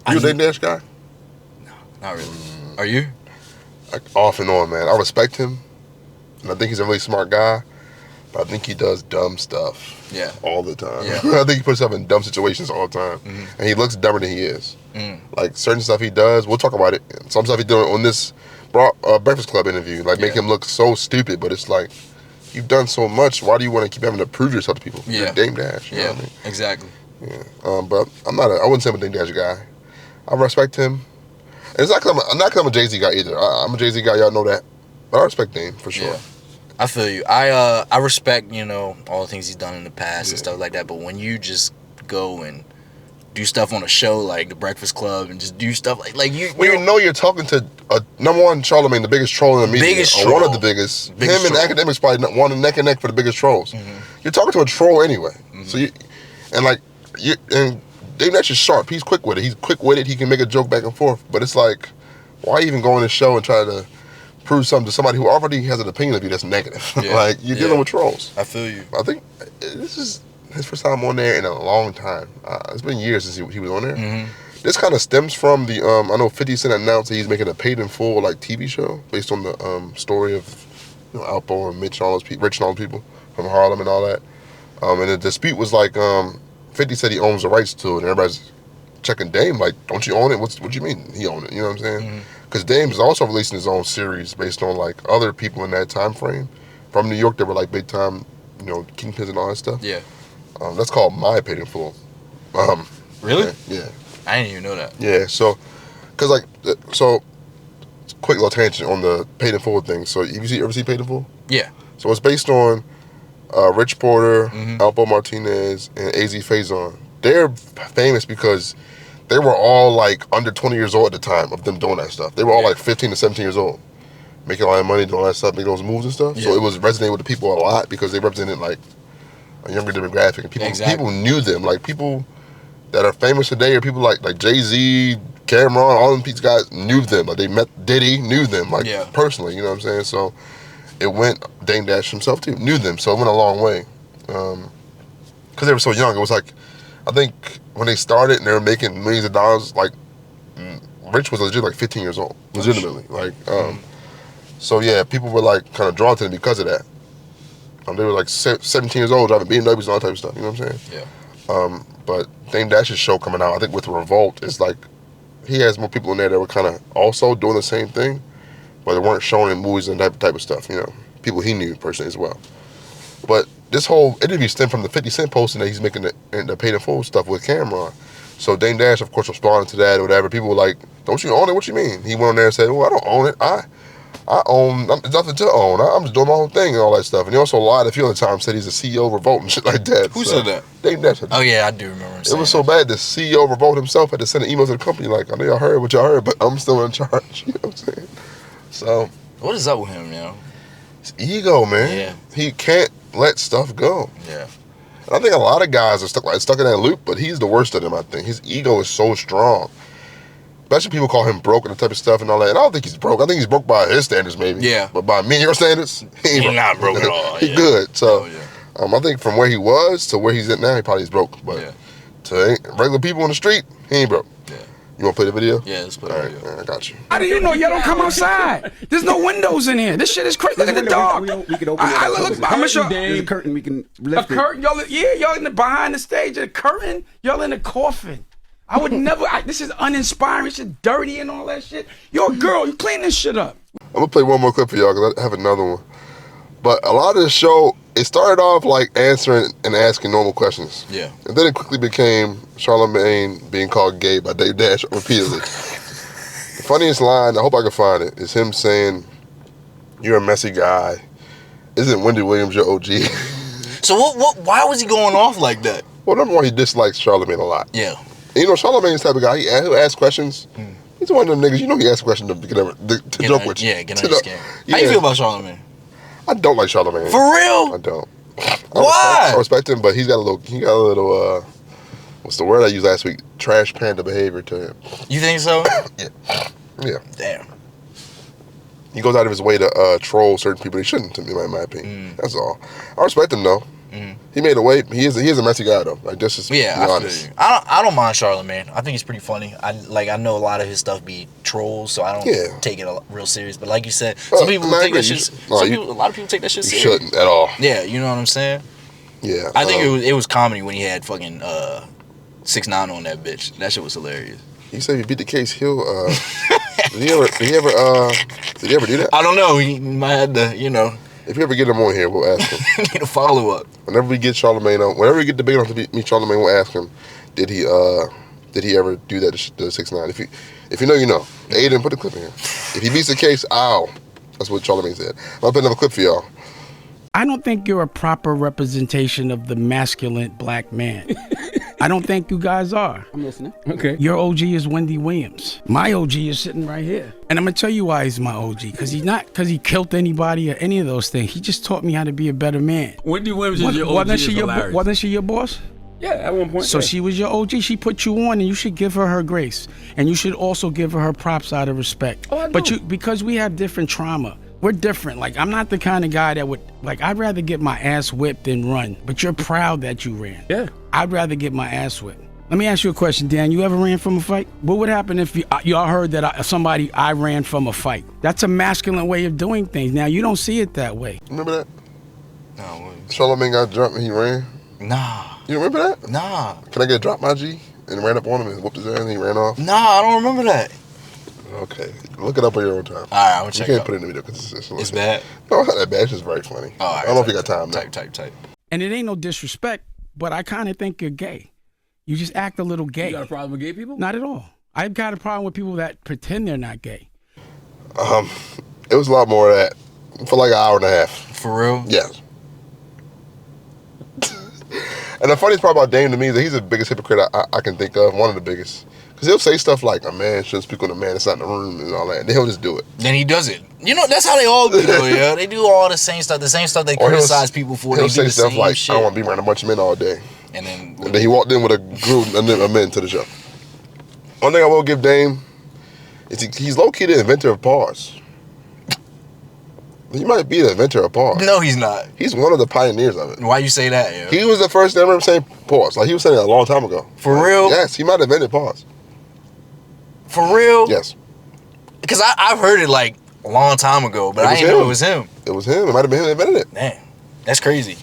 you a Dame Dash guy? No, not really. Are you? Like, off and on, man. I respect him, and I think he's a really smart guy. I think he does dumb stuff. Yeah. All the time. Yeah. I think he puts himself in dumb situations all the time. And he looks dumber than he is. Like, certain stuff he does, we'll talk about it. Some stuff he's doing on this Breakfast Club interview, like, make him look so stupid, but it's like, you've done so much, why do you want to keep having to prove yourself to people? You're Dame Dash, you know what I mean? Exactly. Yeah. But I wouldn't say I'm a Dame Dash guy. I respect him. And it's not because I'm a Jay-Z guy either. I'm a Jay-Z guy, y'all know that. But I respect Dame, for sure. Yeah. I feel you. I respect, all the things he's done in the past and stuff like that, but when you just go and do stuff on a show like The Breakfast Club and just do stuff like you... When you know you're talking to number one, Charlamagne, the biggest troll in the media. Or one of the biggest. Him and troll. Academics probably one neck and neck for the biggest trolls. You're talking to a troll anyway. So and Dame Dash is sharp. He's quick with it. He's quick with it. He can make a joke back and forth. But it's like, why even go on this show and try to prove something to somebody who already has an opinion of you that's negative? Like, you're dealing with trolls. I feel you. I think this is his first time on there in a long time. It's been years since he was on there. This kind of stems from the, I know 50 Cent announced that he's making a paid in full like TV show based on the story of Alpo and Mitch and all those people, Rich and all the people from Harlem and all that. And the dispute was like, 50 said he owns the rights to it, and everybody's checking Dame like, don't you own it? What do you mean he owned it? You know what I'm saying? Because Dame's also releasing his own series based on like other people in that time frame from New York that were like big time, kingpins and all that stuff. Yeah. That's called My Paid in Full. Really? Yeah. I didn't even know that. Yeah. So, quick little tangent on the Paid in Full thing. So, ever see Paid in Full? Yeah. So it's based on Rich Porter, Alpo Martinez, and AZ Faison. They're famous because they were all like under 20 years old at the time of them doing that stuff. They were all like 15 to 17 years old, making all that money, doing all that stuff, making those moves and stuff. So it was resonating with the people a lot because they represented like a younger demographic, and people knew them. Like, people that are famous today are people like Jay-Z, Cameron, all these guys knew them. Like, they met Diddy, knew them personally. You know what I'm saying? So it went, Dame Dash himself too knew them. So it went a long way because they were so young. It was like, I think when they started and they were making millions of dollars, like, Rich was legit like 15 years old, legitimately. Like, so yeah, people were like kind of drawn to them because of that. They were like 17 years old, driving BMWs and all that type of stuff. You know what I'm saying? Yeah. But Dame Dash's show coming out, I think with Revolt, is like, he has more people in there that were kind of also doing the same thing, but they weren't shown in movies and that type of stuff. People he knew personally as well. But this whole interview stemmed from the 50 Cent posting that he's making the paid in full stuff with Cameron. So Dame Dash, of course, responded to that or whatever. People were like, don't you own it? What you mean? He went on there and said, well, I don't own it. I own, there's nothing to own. I'm just doing my own thing and all that stuff. And he also lied a few other times, said he's the CEO of Revolt and shit like that. Who said that? Dame Dash said that. Oh, yeah, I do remember him saying it was so bad, the CEO of Revolt himself had to send an email to the company like, I know y'all heard what y'all heard, but I'm still in charge. You know what I'm saying? So. What is up with him, His ego, man. Yeah. He can't let stuff go. Yeah. And I think a lot of guys are stuck in that loop, but he's the worst of them, I think. His ego is so strong. Especially people call him broke and the type of stuff and all that. And I don't think he's broke. I think he's broke by his standards, maybe. Yeah. But by me and your standards, he's not broke at all. He's good. So, I think from where he was to where he's at now, he probably is broke. But to regular people on the street, he ain't broke. Yeah. You want to play the video? Yeah, let's play the video. I got you. How do you know y'all don't come outside? There's no windows in here. This shit is crazy. Look at the dog. We can open it. I'm gonna show There's a curtain. We can lift a curtain. Y'all in the behind the stage. A curtain. Y'all in the coffin. I would never. This is uninspiring. It's just dirty and all that shit. You're a girl. You clean this shit up. I'm gonna play one more clip for y'all because I have another one. But a lot of the show, it started off like answering and asking normal questions. Yeah. And then it quickly became Charlamagne being called gay by Dave Dash repeatedly. The funniest line, I hope I can find it, is him saying, "You're a messy guy. Isn't Wendy Williams your OG?" So why was he going off like that? Well, number one, he dislikes Charlamagne a lot. Yeah. And Charlamagne's the type of guy, he'll ask questions. He's one of them niggas, he asks questions to joke with you. Yeah, get on your skin. How you feel about Charlamagne? I don't like Charlamagne. For real? I don't. Why? I respect him, but he got a little, what's the word I used last week? Trash panda behavior to him. You think so? Yeah. Damn. He goes out of his way to troll certain people he shouldn't, to me, in my opinion. That's all. I respect him, though. He made a way. He is a messy guy though. Like just be honest. I don't mind Charlamagne. I think he's pretty funny. I know a lot of his stuff be trolls, so I don't take it real serious. But like you said, some people take that shit. A lot of people take that shit serious. You shouldn't at all. Yeah, you know what I'm saying. Yeah, I think it was comedy when he had fucking 6ix9ine on that bitch. That shit was hilarious. He said if you beat the case, he'll. Did he ever do that? I don't know. He might have to, you know. If you ever get him on here, we'll ask him. Need a follow up. Whenever we get Charlamagne on, whenever we get the big enough to meet Charlamagne, we'll ask him. Did he ever do that to 6ix9ine? If you know, you know. Aiden, put the clip in here. If he beats the case, ow. That's what Charlamagne said. I'll put another clip for y'all. I don't think you're a proper representation of the masculine black man. I don't think you guys are. I'm listening. Okay. Your OG is Wendy Williams. My OG is sitting right here. And I'm going to tell you why he's my OG. Because he killed anybody or any of those things. He just taught me how to be a better man. Wendy Williams is your OG. Wasn't she your boss? Yeah, at one point. So she was your OG. She put you on, and you should give her grace. And you should also give her props out of respect. Oh, I know. But because we have different trauma. We're different. Like, I'm not the kind of guy that would, like, I'd rather get my ass whipped than run. But you're proud that you ran. Yeah. I'd rather get my ass whipped. Let me ask you a question, Dan. You ever ran from a fight? What would happen if y'all heard that I ran from a fight? That's a masculine way of doing things. Now, you don't see it that way. Remember that? No. Charlamagne got jumped and he ran? Nah. You remember that? Nah. Can I get dropped, my G? And ran up on him and whooped his ass and he ran off? Nah, I don't remember that. Okay. Look it up on your own time. All right, I'm going to check it out. You can't put it in the video because it's bad? No, it's not that bad. It's just very funny. Oh, right, I don't know if you got time now. Type. And it ain't no disrespect, but I kind of think you're gay. You just act a little gay. You got a problem with gay people? Not at all. I've got a problem with people that pretend they're not gay. It was a lot more of that for like an hour and a half. For real? Yes. And the funniest part about Dame to me is that he's the biggest hypocrite I can think of, one of the biggest. Because he'll say stuff like, a man shouldn't speak on a man that's not in the room and all that. And he'll just do it. Then he does it. You know, that's how they all do, though, yeah. They do all the same stuff they criticize people for. He'll they do say stuff like, shit. I don't want to be around a bunch of men all day. And then he walked in with a group of men to the show. One thing I will give Dame is he's low-key the inventor of pause. He might be the inventor of pause. No, he's not. He's one of the pioneers of it. Why you say that, yeah? He was the first to ever saying pause. Like, he was saying it a long time ago. For real? Yes, he might have invented pause. For real? Yes. Because I've heard it, like, a long time ago, but I didn't know it was him. It was him. It might have been him that invented it. Damn. That's crazy.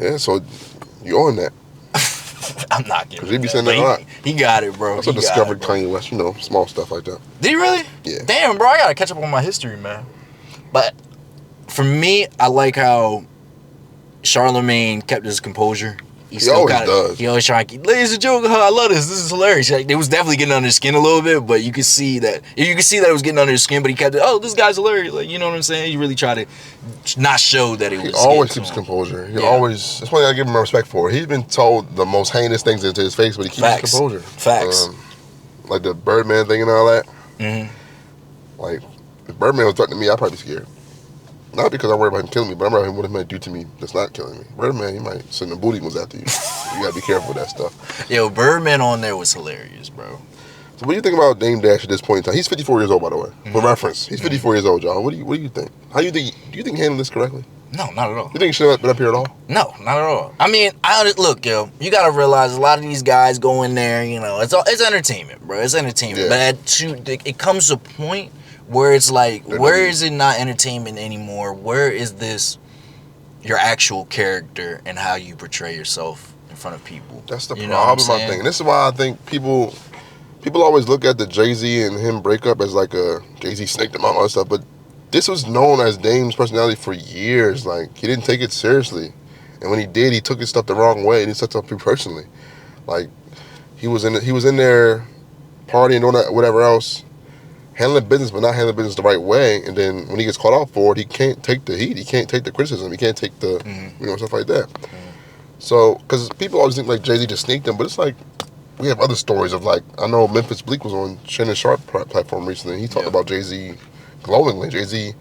Yeah, so you own that. I'm not getting it. Because he be saying that a lot. He got it, bro. Also discovered Kanye West, you know, small stuff like that. Did he really? Yeah. Damn, bro, I gotta catch up on my history, man. But for me, I like how Charlamagne kept his composure. He always does. He always trying to keep, it's a joke, I love this. This is hilarious. Like, it was definitely getting under his skin a little bit, but you could see that it was getting under his skin, but he kept it, this guy's hilarious. Like, you know what I'm saying? He really tried to not show that it was. He always keeps composure. He always, that's one thing I give him respect for. He's been told the most heinous things into his face, but he keeps his composure. Facts. Like the Birdman thing and all that. Mm-hmm. Like, if Birdman was threatening me, I'd probably be scared. Not because I worry about him killing me, but I'm worried about what he might do to me that's not killing me. Birdman, he might send a booty was after you. You gotta be careful with that stuff. Yo, Birdman on there was hilarious, bro. So what do you think about Dame Dash at this point in time? He's 54 years old, by the way. For reference, he's 54 years old, y'all. What do you think? Do you think he handled this correctly? No, not at all. You think he should have been up here at all? No, not at all. I mean, look, yo, you gotta realize a lot of these guys go in there, you know, it's entertainment, bro. It's entertainment. Yeah. But it comes to a point where it's like, where is it not entertainment anymore? Where is this your actual character and how you portray yourself in front of people? That's the problem, I think. And this is why I think people always look at the Jay-Z and him breakup as like a Jay-Z snaked him out and all that stuff, but this was known as Dame's personality for years. Like, he didn't take it seriously. And when he did, he took his stuff the wrong way and he took stuff personally. Like, he was in there partying, doing that, whatever else, handling business, but not handling business the right way. And then when he gets caught out for it, he can't take the heat. He can't take the criticism. He can't take the, stuff like that. So, because people always think like Jay-Z just sneaked him, but it's like, we have other stories of like, I know Memphis Bleak was on Shannon Sharp platform recently. And he talked about Jay-Z glowingly. Jay-Z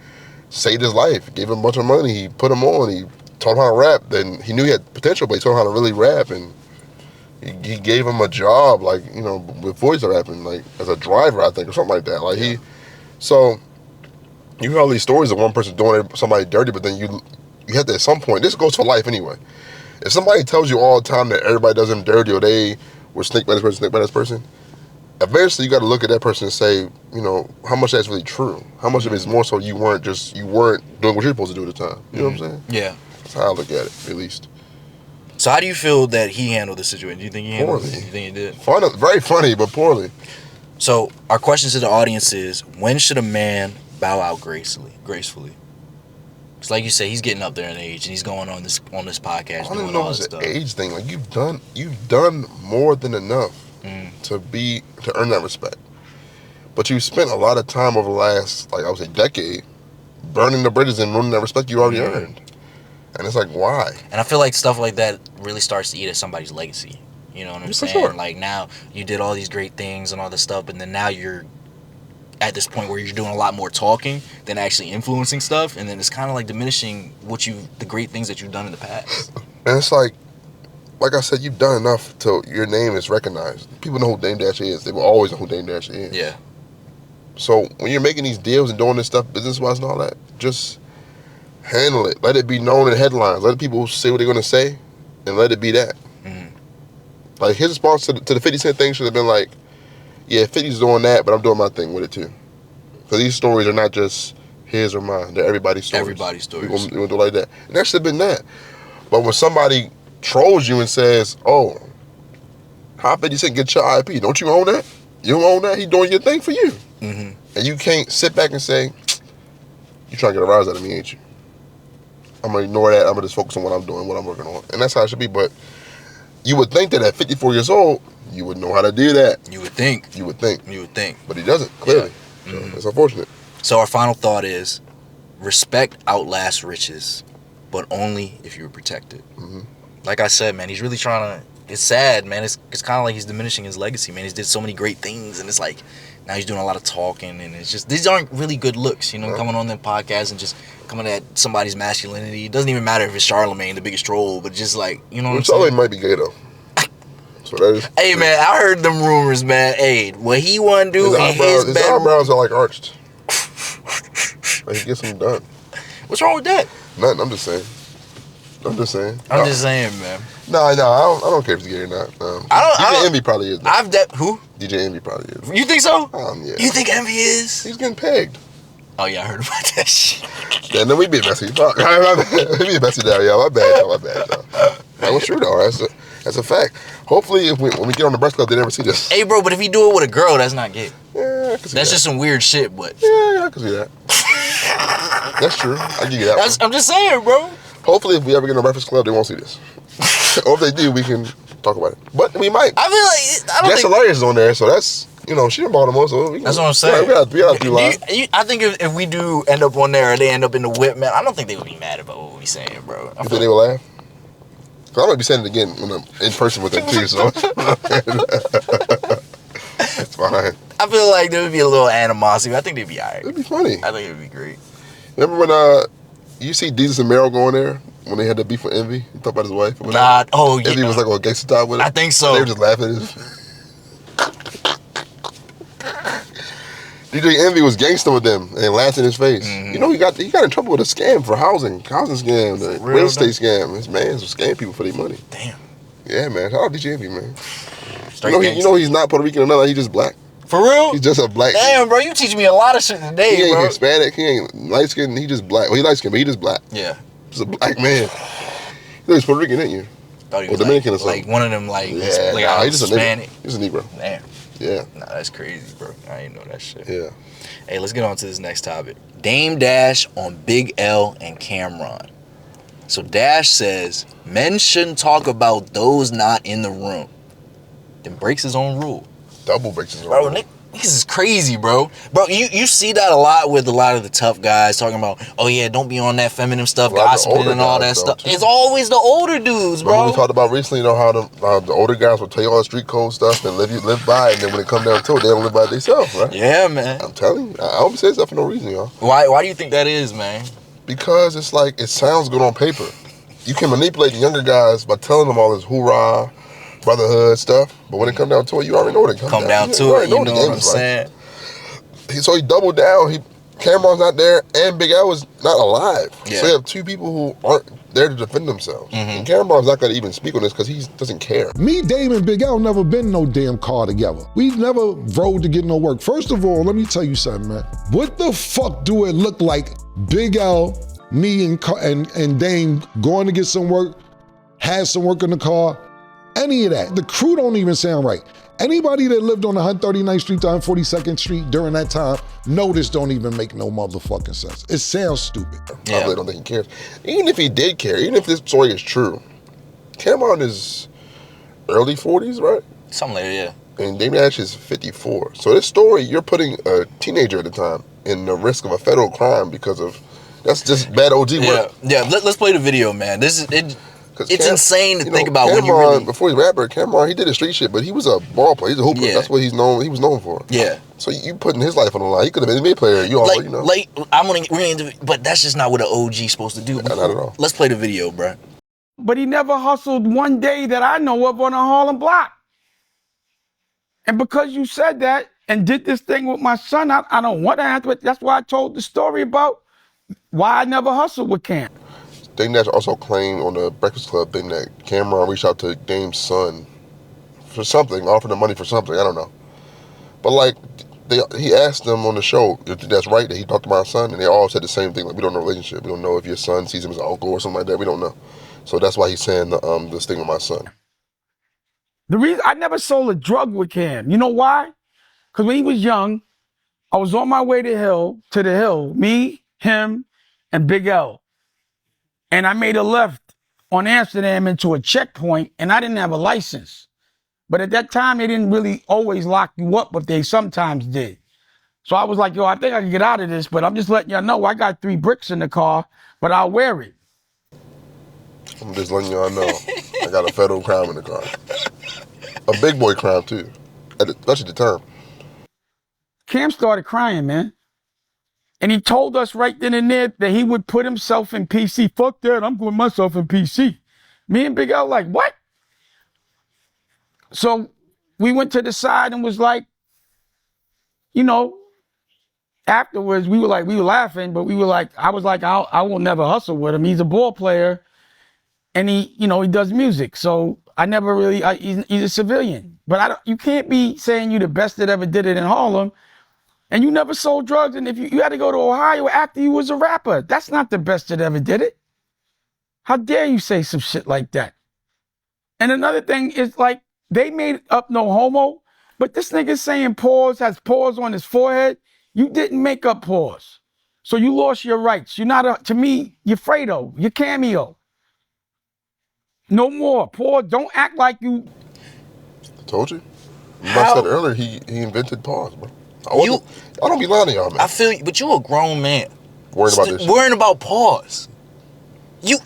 saved his life, gave him a bunch of money. He put him on. He taught him how to rap. Then he knew he had potential, but he taught him how to really rap. And he gave him a job, like, you know, with voice rapping, like, as a driver, I think, or something like that. Like, so, you hear all these stories of one person doing somebody dirty, but then you you have to at some point. This goes for life anyway. If somebody tells you all the time that everybody does them dirty or they were snake by this person, eventually you got to look at that person and say, you know, how much that's really true. How much of it is more so you weren't doing what you're supposed to do at the time. You know what I'm saying? Yeah. That's how I look at it, at least. So how do you feel that he handled the situation? Do you think he handled it? Do you think he did? Very funny, but poorly. So our question to the audience is, when should a man bow out gracefully? It's like you say, he's getting up there in age and he's going on this podcast. I don't even know if it's an age thing. Like you've done more than enough to earn that respect. But you spent a lot of time over the last, like I would say, decade, burning the bridges and ruining that respect you already earned. And it's like, why? And I feel like stuff like that really starts to eat at somebody's legacy. You know what I'm saying? Sure. Like now you did all these great things and all this stuff, and then now you're at this point where you're doing a lot more talking than actually influencing stuff, and then it's kind of like diminishing the great things that you've done in the past. And it's like I said, you've done enough till your name is recognized. People know who Dame Dash is. They will always know who Dame Dash is. Yeah. So when you're making these deals and doing this stuff business-wise and all that, just handle it. Let it be known in headlines. Let people say what they're going to say, and let it be that. Mm-hmm. Like his response to the 50 Cent thing should have been like, yeah, 50's doing that, but I'm doing my thing with it too. Because these stories are not just his or mine. They're everybody's stories. Everybody's stories. We're going to do like that. And that should have been that. But when somebody trolls you and says, oh, how 50 Cent get your IP? Don't you own that? You don't own that? He doing your thing for you. Mm-hmm. And you can't sit back and say, you trying to get a rise out of me, ain't you? I'm going to ignore that. I'm going to just focus on what I'm doing, what I'm working on. And that's how it should be. But you would think that at 54 years old, you would know how to do that. You would think. But he doesn't, clearly. Yeah. So it's unfortunate. So our final thought is, respect outlasts riches, but only if you're protected. Mm-hmm. Like I said, man, he's really trying to, it's sad, man. It's kind of like he's diminishing his legacy, man. He's did so many great things, and it's like, now he's doing a lot of talking, and it's just, these aren't really good looks, you know, coming on that podcast and just coming at somebody's masculinity. It doesn't even matter if it's Charlemagne, the biggest troll, but just like, you know what I'm saying? Charlemagne might be gay, though. So that is, hey, man, I heard them rumors, man. Hey, what he want to do in his eyebrows are like arched. Like he gets them done. What's wrong with that? Nothing, I'm just saying. I'm just saying, man. No, I don't care if he's gay or not. DJ Envy probably is. Who? DJ Envy probably is. You think so? Yeah. You think Envy is? He's getting pegged. Oh yeah, I heard about that shit. Yeah, then we be messy. We be messy down, y'all. My bad. That was true though. That's a fact. Hopefully, when we get on the Breast Club, they never see this. Hey, bro, but if he do it with a girl, that's not gay. Yeah, I can see that's just some weird shit, but. Yeah, I can see that. That's true. I give you that. I'm just saying, bro. Hopefully, if we ever get on the Breakfast Club, they won't see this. Or if they do, we can talk about it. But we might. I feel like Jess Hilarious is on there, so that's, you know, she in Baltimore, so we can, that's what I'm saying. We got to do live. I think if we do end up on there or they end up in the whip, man, I don't think they would be mad about what we saying, bro. You think they will laugh? Cause I might be saying it again when I'm in person with them too, so it's fine. I feel like there would be a little animosity. I think they'd be alright. It'd be funny. I think it'd be great. Remember when you see Jesus and Meryl going there when they had that beef with Envy? You talk about his wife. Nah. Oh yeah. Envy was like on gangster top with it. I think so. They were just laughing at his. DJ Envy was gangster with them and laughed in his face. Mm-hmm. You know, he got in trouble with a scam for housing scam, the real estate scam. His man's was scamming people for their money. Damn. Yeah, man. Shout out DJ Envy, man. You know he's not Puerto Rican or nothing. He's just black. For real? He's just a black. Damn, bro, you teach me a lot of shit today, he ain't bro. Hispanic. He ain't light skinned. He just black. Well, he light skinned, but he just black. Yeah. He's a black man. You know he's Puerto Rican, ain't you? Thought he was Dominican or something. Like one of them, like, yeah, he's just Hispanic. He's a Negro. Damn. Yeah. Nah, that's crazy, bro. I ain't know that shit. Yeah. Hey, let's get on to this next topic. Dame Dash on Big L and Cameron. So Dash says, men shouldn't talk about those not in the room. Then breaks his own rule. Double breaks his own rule. Bro, niggas is crazy, bro. Bro, you see that a lot with a lot of the tough guys talking about, oh yeah, don't be on that feminine stuff, gossiping and all that stuff. Too. It's always the older dudes, bro. We talked about recently, you know, how the older guys will tell you all the street code stuff and live by it, and then when it come down to it, they don't live by it themselves, right? Yeah, man. I'm telling you. I don't say stuff for no reason, y'all. Why do you think that is, man? Because it's like, it sounds good on paper. You can manipulate the younger guys by telling them all this hoorah, brotherhood stuff, but when it come down to it, you already know what it comes down to. You know what I'm saying? So he doubled down. Cameron's not there, and Big L is not alive. Yeah. So you have two people who aren't there to defend themselves. And Cameron's not going to even speak on this because he doesn't care. Me, Dave, and Big L never been no damn car together. We never rode to get no work. First of all, let me tell you something, man. What the fuck do it look like Big L, me, and Dame going to get some work, had some work in the car, any of that? The crew don't even sound right. Anybody that lived on 139th Street to 142nd Street during that time know this don't even make no motherfucking sense. It sounds stupid. I really don't think he cares. Even if he did care, even if this story is true, Cameron is early 40s, right? Something like that, yeah. And Damien Ash is 54. So this story, you're putting a teenager at the time in the risk of a federal crime because of, that's just bad OG work. Yeah, let's play the video, man. This is it. It's insane to think about Cameron, when you really... Before he's a rapper, Cameron, he did the street shit, but he was a ball player. He's a hooper. Yeah. That's what he was known for. Yeah. So you putting his life on the line. He could have been an NBA player. But that's just not what an OG is supposed to do. Not at all. Let's play the video, bro. But he never hustled one day that I know of on a Harlem block. And because you said that and did this thing with my son, I don't want to answer it. That's why I told the story about why I never hustled with Cam. Dame Dash also claimed on the Breakfast Club thing that Cameron reached out to Dame's son for something, offered him money for something, I don't know. But like, he asked them on the show if that's right, that he talked to my son, and they all said the same thing, like, we don't know the relationship. We don't know if your son sees him as an uncle or something like that. We don't know. So that's why he's saying this thing with my son. The reason I never sold a drug with Cam, you know why? Because when he was young, I was on my way to the hill, me, him, and Big L. And I made a left on Amsterdam into a checkpoint, and I didn't have a license. But at that time, they didn't really always lock you up, but they sometimes did. So I was like, yo, I think I can get out of this, but I'm just letting y'all know I got 3 bricks in the car, but I'll wear it. I'm just letting y'all know I got a federal crime in the car. A big boy crime, too. That's the term. Cam started crying, man. And he told us right then and there that he would put himself in PC. Fuck that, I'm putting myself in PC. Me and Big L like, what? So we went to the side and was like, you know, afterwards we were laughing, but we were like, I was like, I will never hustle with him. He's a ball player and he does music. So I never really, he's a civilian. But you can't be saying you the best that ever did it in Harlem. And you never sold drugs, and if you had to go to Ohio after you was a rapper, that's not the best that ever did it. How dare you say some shit like that? And another thing is, like, they made up no homo, but this nigga saying pause, has pause on his forehead. You didn't make up pause. So you lost your rights. You're not, to me, you're Fredo, you're Cameo. No more. Pause, don't act like you. I told you. I said earlier, he invented pause, bro. I don't be lying to y'all, man. I feel you, but you a grown man. Worrying about this shit. Worrying about pause. You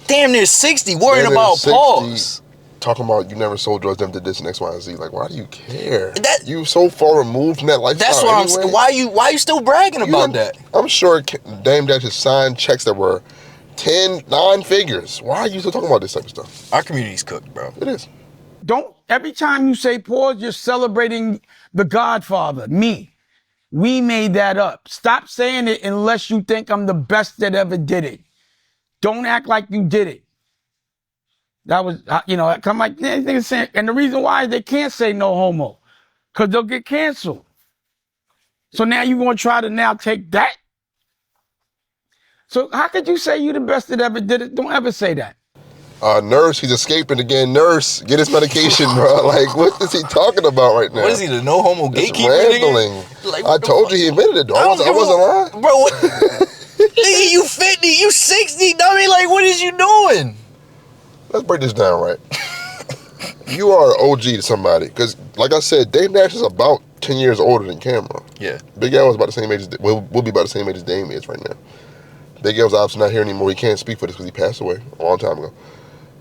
damn near 60 worrying about 60, pause. Talking about you never sold drugs, them did this and X, Y, and Z. Like, why do you care? You so far removed from that lifestyle. That's what I'm saying. Why you still bragging about that? I'm sure Dame Dash has signed checks that were 9 figures. Why are you still talking about this type of stuff? Our community's cooked, bro. It is. Every time you say pause, you're celebrating the Godfather, me. We made that up. Stop saying it unless you think I'm the best that ever did it. Don't act like you did it. That was, come like, niggas saying, and the reason why is they can't say no homo, because they'll get canceled. So now you're going to try to now take that? So how could you say you the best that ever did it? Don't ever say that. Nurse, he's escaping again. Nurse, get his medication, bro. Like, what is he talking about right now? What is he, the no homo gatekeeper? Rambling. Like, I told you he invented it, though. I wasn't lying. Bro, nigga, you 50, you 60, dummy. Like, what is you doing? Let's break this down, right? You are an OG to somebody. Because, like I said, Dame Dash is about 10 years older than Cameron. Yeah. Big L is about the same age, will be about the same age as Dame is right now. Big L's obviously not here anymore. He can't speak for this because he passed away a long time ago.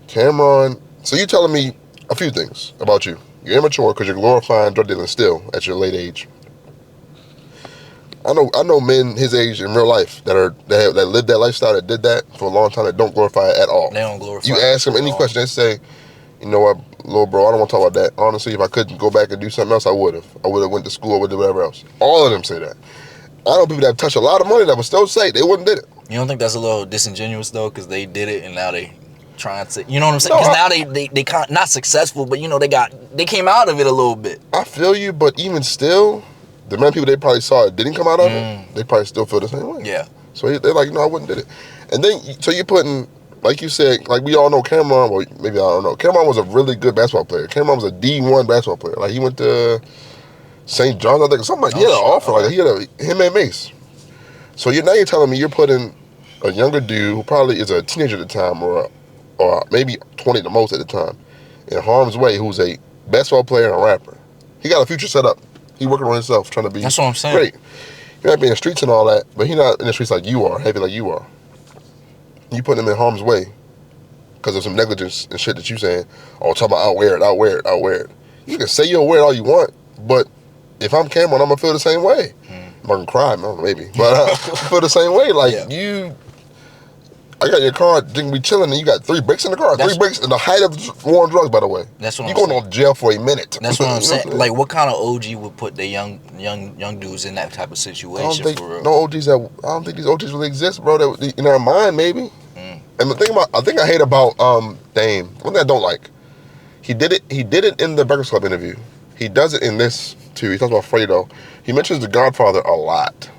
Cameron, so you telling me a few things about you. You're immature because you're glorifying drug dealing still at your late age. I know men his age in real life that live that lifestyle, that did that for a long time, that don't glorify it at all. They don't glorify it. You ask them any question, they say, you know what, little bro, I don't want to talk about that. Honestly, if I couldn't go back and do something else, I would have. I would have went to school, I would have done whatever else. All of them say that. know people that touch a lot of money that would still say they wouldn't did it. You don't think that's a little disingenuous though, because they did it and now they trying to, you know what I'm saying? Because now they not successful, but you know they came out of it a little bit. I feel you, but even still, the amount of people they probably saw it didn't come out of it, they probably still feel the same way. Yeah. So they're like, no, I wouldn't did it. And then so you're putting, like you said, like we all know Cameron. Well, maybe I don't know. Cameron was a really good basketball player. Cameron was a D1 basketball player. Like he went to St. John's, I think, something like. He had an offer. Like he had him and Mace. So now you're telling me you're putting a younger dude who probably is a teenager at the time, or maybe 20 the most at the time, in harm's way, who's a basketball player and a rapper. He got a future set up. He working on himself, trying to be. That's what I'm saying. Great. He might be in the streets and all that, but he not in the streets like you are, heavy like you are. You putting him in harm's way because of some negligence and shit that you saying. Oh, talking about I'll wear it. You can say you'll wear it all you want, but if I'm Cameron, I'm gonna feel the same way. I'm gonna cry, man, maybe, but I feel the same way. Like I got your car, didn't we chilling, and you got 3 bricks in the car. 3 bricks in the height of war on drugs, by the way. That's what you going to jail for a minute. That's what I'm saying. Like, what kind of OG would put the young dudes in that type of situation? For real? No OGs I don't think these OGs really exist, bro. That in our mind, maybe. And the thing I hate about Dame, one thing I don't like, he did it in the Breakfast Club interview. He does it in this too. He talks about Fredo. He mentions The Godfather a lot.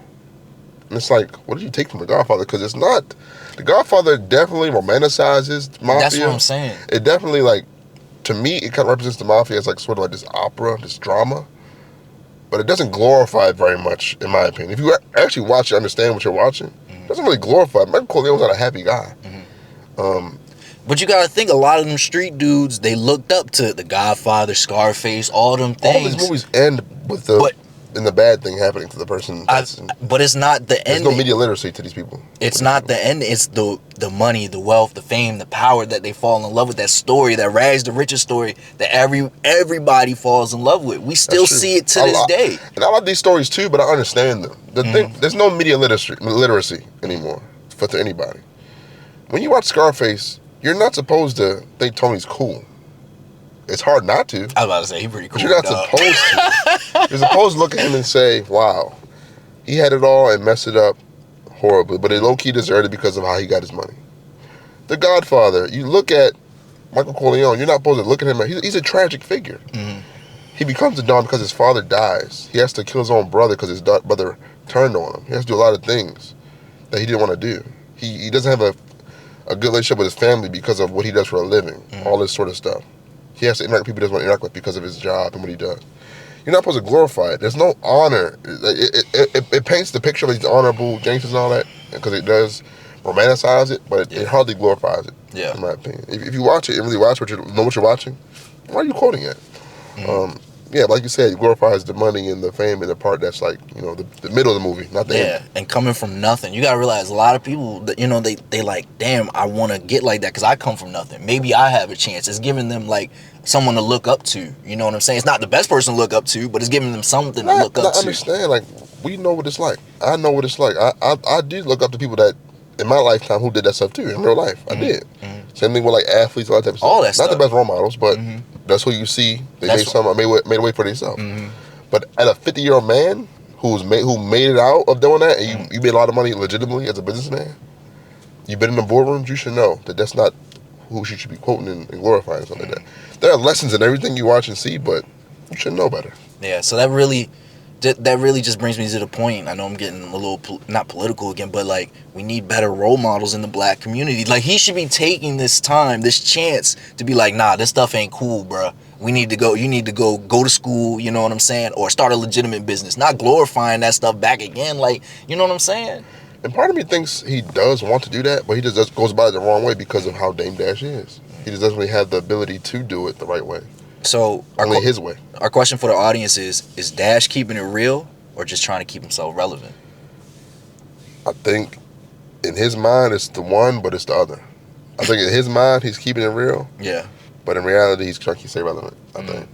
And it's like, what did you take from The Godfather? Because it's not. The Godfather definitely romanticizes mafia. That's what I'm saying. It definitely, like, to me, it kind of represents the mafia as like sort of like this opera, this drama. But it doesn't glorify it very much, in my opinion. If you actually watch it, understand what you're watching, it doesn't really glorify it. Michael Corleone's not a happy guy. But you gotta think, a lot of them street dudes, they looked up to The Godfather, Scarface, all them things. All these movies end with the bad thing happening to the person. But it's not the end. There's no media literacy to these people. It's not the end. It's the money, the wealth, the fame, the power that they fall in love with. That story, that rags the riches story that everybody falls in love with. We still see it to this day. And I like these stories too, but I understand them. The thing, there's no media literacy anymore for anybody. When you watch Scarface, you're not supposed to think Tony's cool. It's hard not to. I was about to say, he's pretty cool. But you're not supposed to. You're supposed to look at him and say, wow, he had it all and messed it up horribly, but he low-key deserved it because of how he got his money. The Godfather, you look at Michael Corleone, you're not supposed to look at him. He's a tragic figure. He becomes a Don because his father dies. He has to kill his own brother because his brother turned on him. He has to do a lot of things that he didn't want to do. He doesn't have a good relationship with his family because of what he does for a living, all this sort of stuff. He has to interact with people he doesn't want to interact with because of his job and what he does. You're not supposed to glorify it. There's no honor. It paints the picture of these honorable gangsters and all that because it does romanticize it, but it hardly glorifies it, in my opinion. If you watch it and really watch know what you're watching, why are you quoting it? Like you said, it glorifies the money and the fame and the part that's like, the middle of the movie, not the end. And coming from nothing. You gotta realize a lot of people, that they like, damn, I want to get like that because I come from nothing. Maybe I have a chance. It's giving them like someone to look up to. You know what I'm saying? It's not the best person to look up to, but it's giving them something to look up to. I understand. Like, we know what it's like. I know what it's like. I did look up to people that in my lifetime who did that stuff too in real life. I did. Same thing with like athletes, all that type of stuff. All that stuff. Not the best role models, but that's who you see. They made a way for themselves. But at a 50-year-old man who made it out of doing that, and you made a lot of money legitimately as a businessman, you've been in the boardrooms, you should know that that's not who she should be quoting and glorifying and something like that. There are lessons in everything you watch and see, but you should know better. Yeah, so that really just brings me to the point. I know I'm getting a little not political again, but like, we need better role models in the black community. Like, he should be taking this time, this chance to be like, nah, this stuff ain't cool, bruh. You need to go to school, you know what I'm saying? Or start a legitimate business. Not glorifying that stuff back again, like, you know what I'm saying? And part of me thinks he does want to do that, but he just goes about it the wrong way because of how Dame Dash is. He just doesn't really have the ability to do it the right way. So only his way. Our question for the audience is Dash keeping it real or just trying to keep himself relevant? I think in his mind it's the one, but it's the other. I think in his mind he's keeping it real. Yeah. But in reality he's trying to keep it relevant, I think.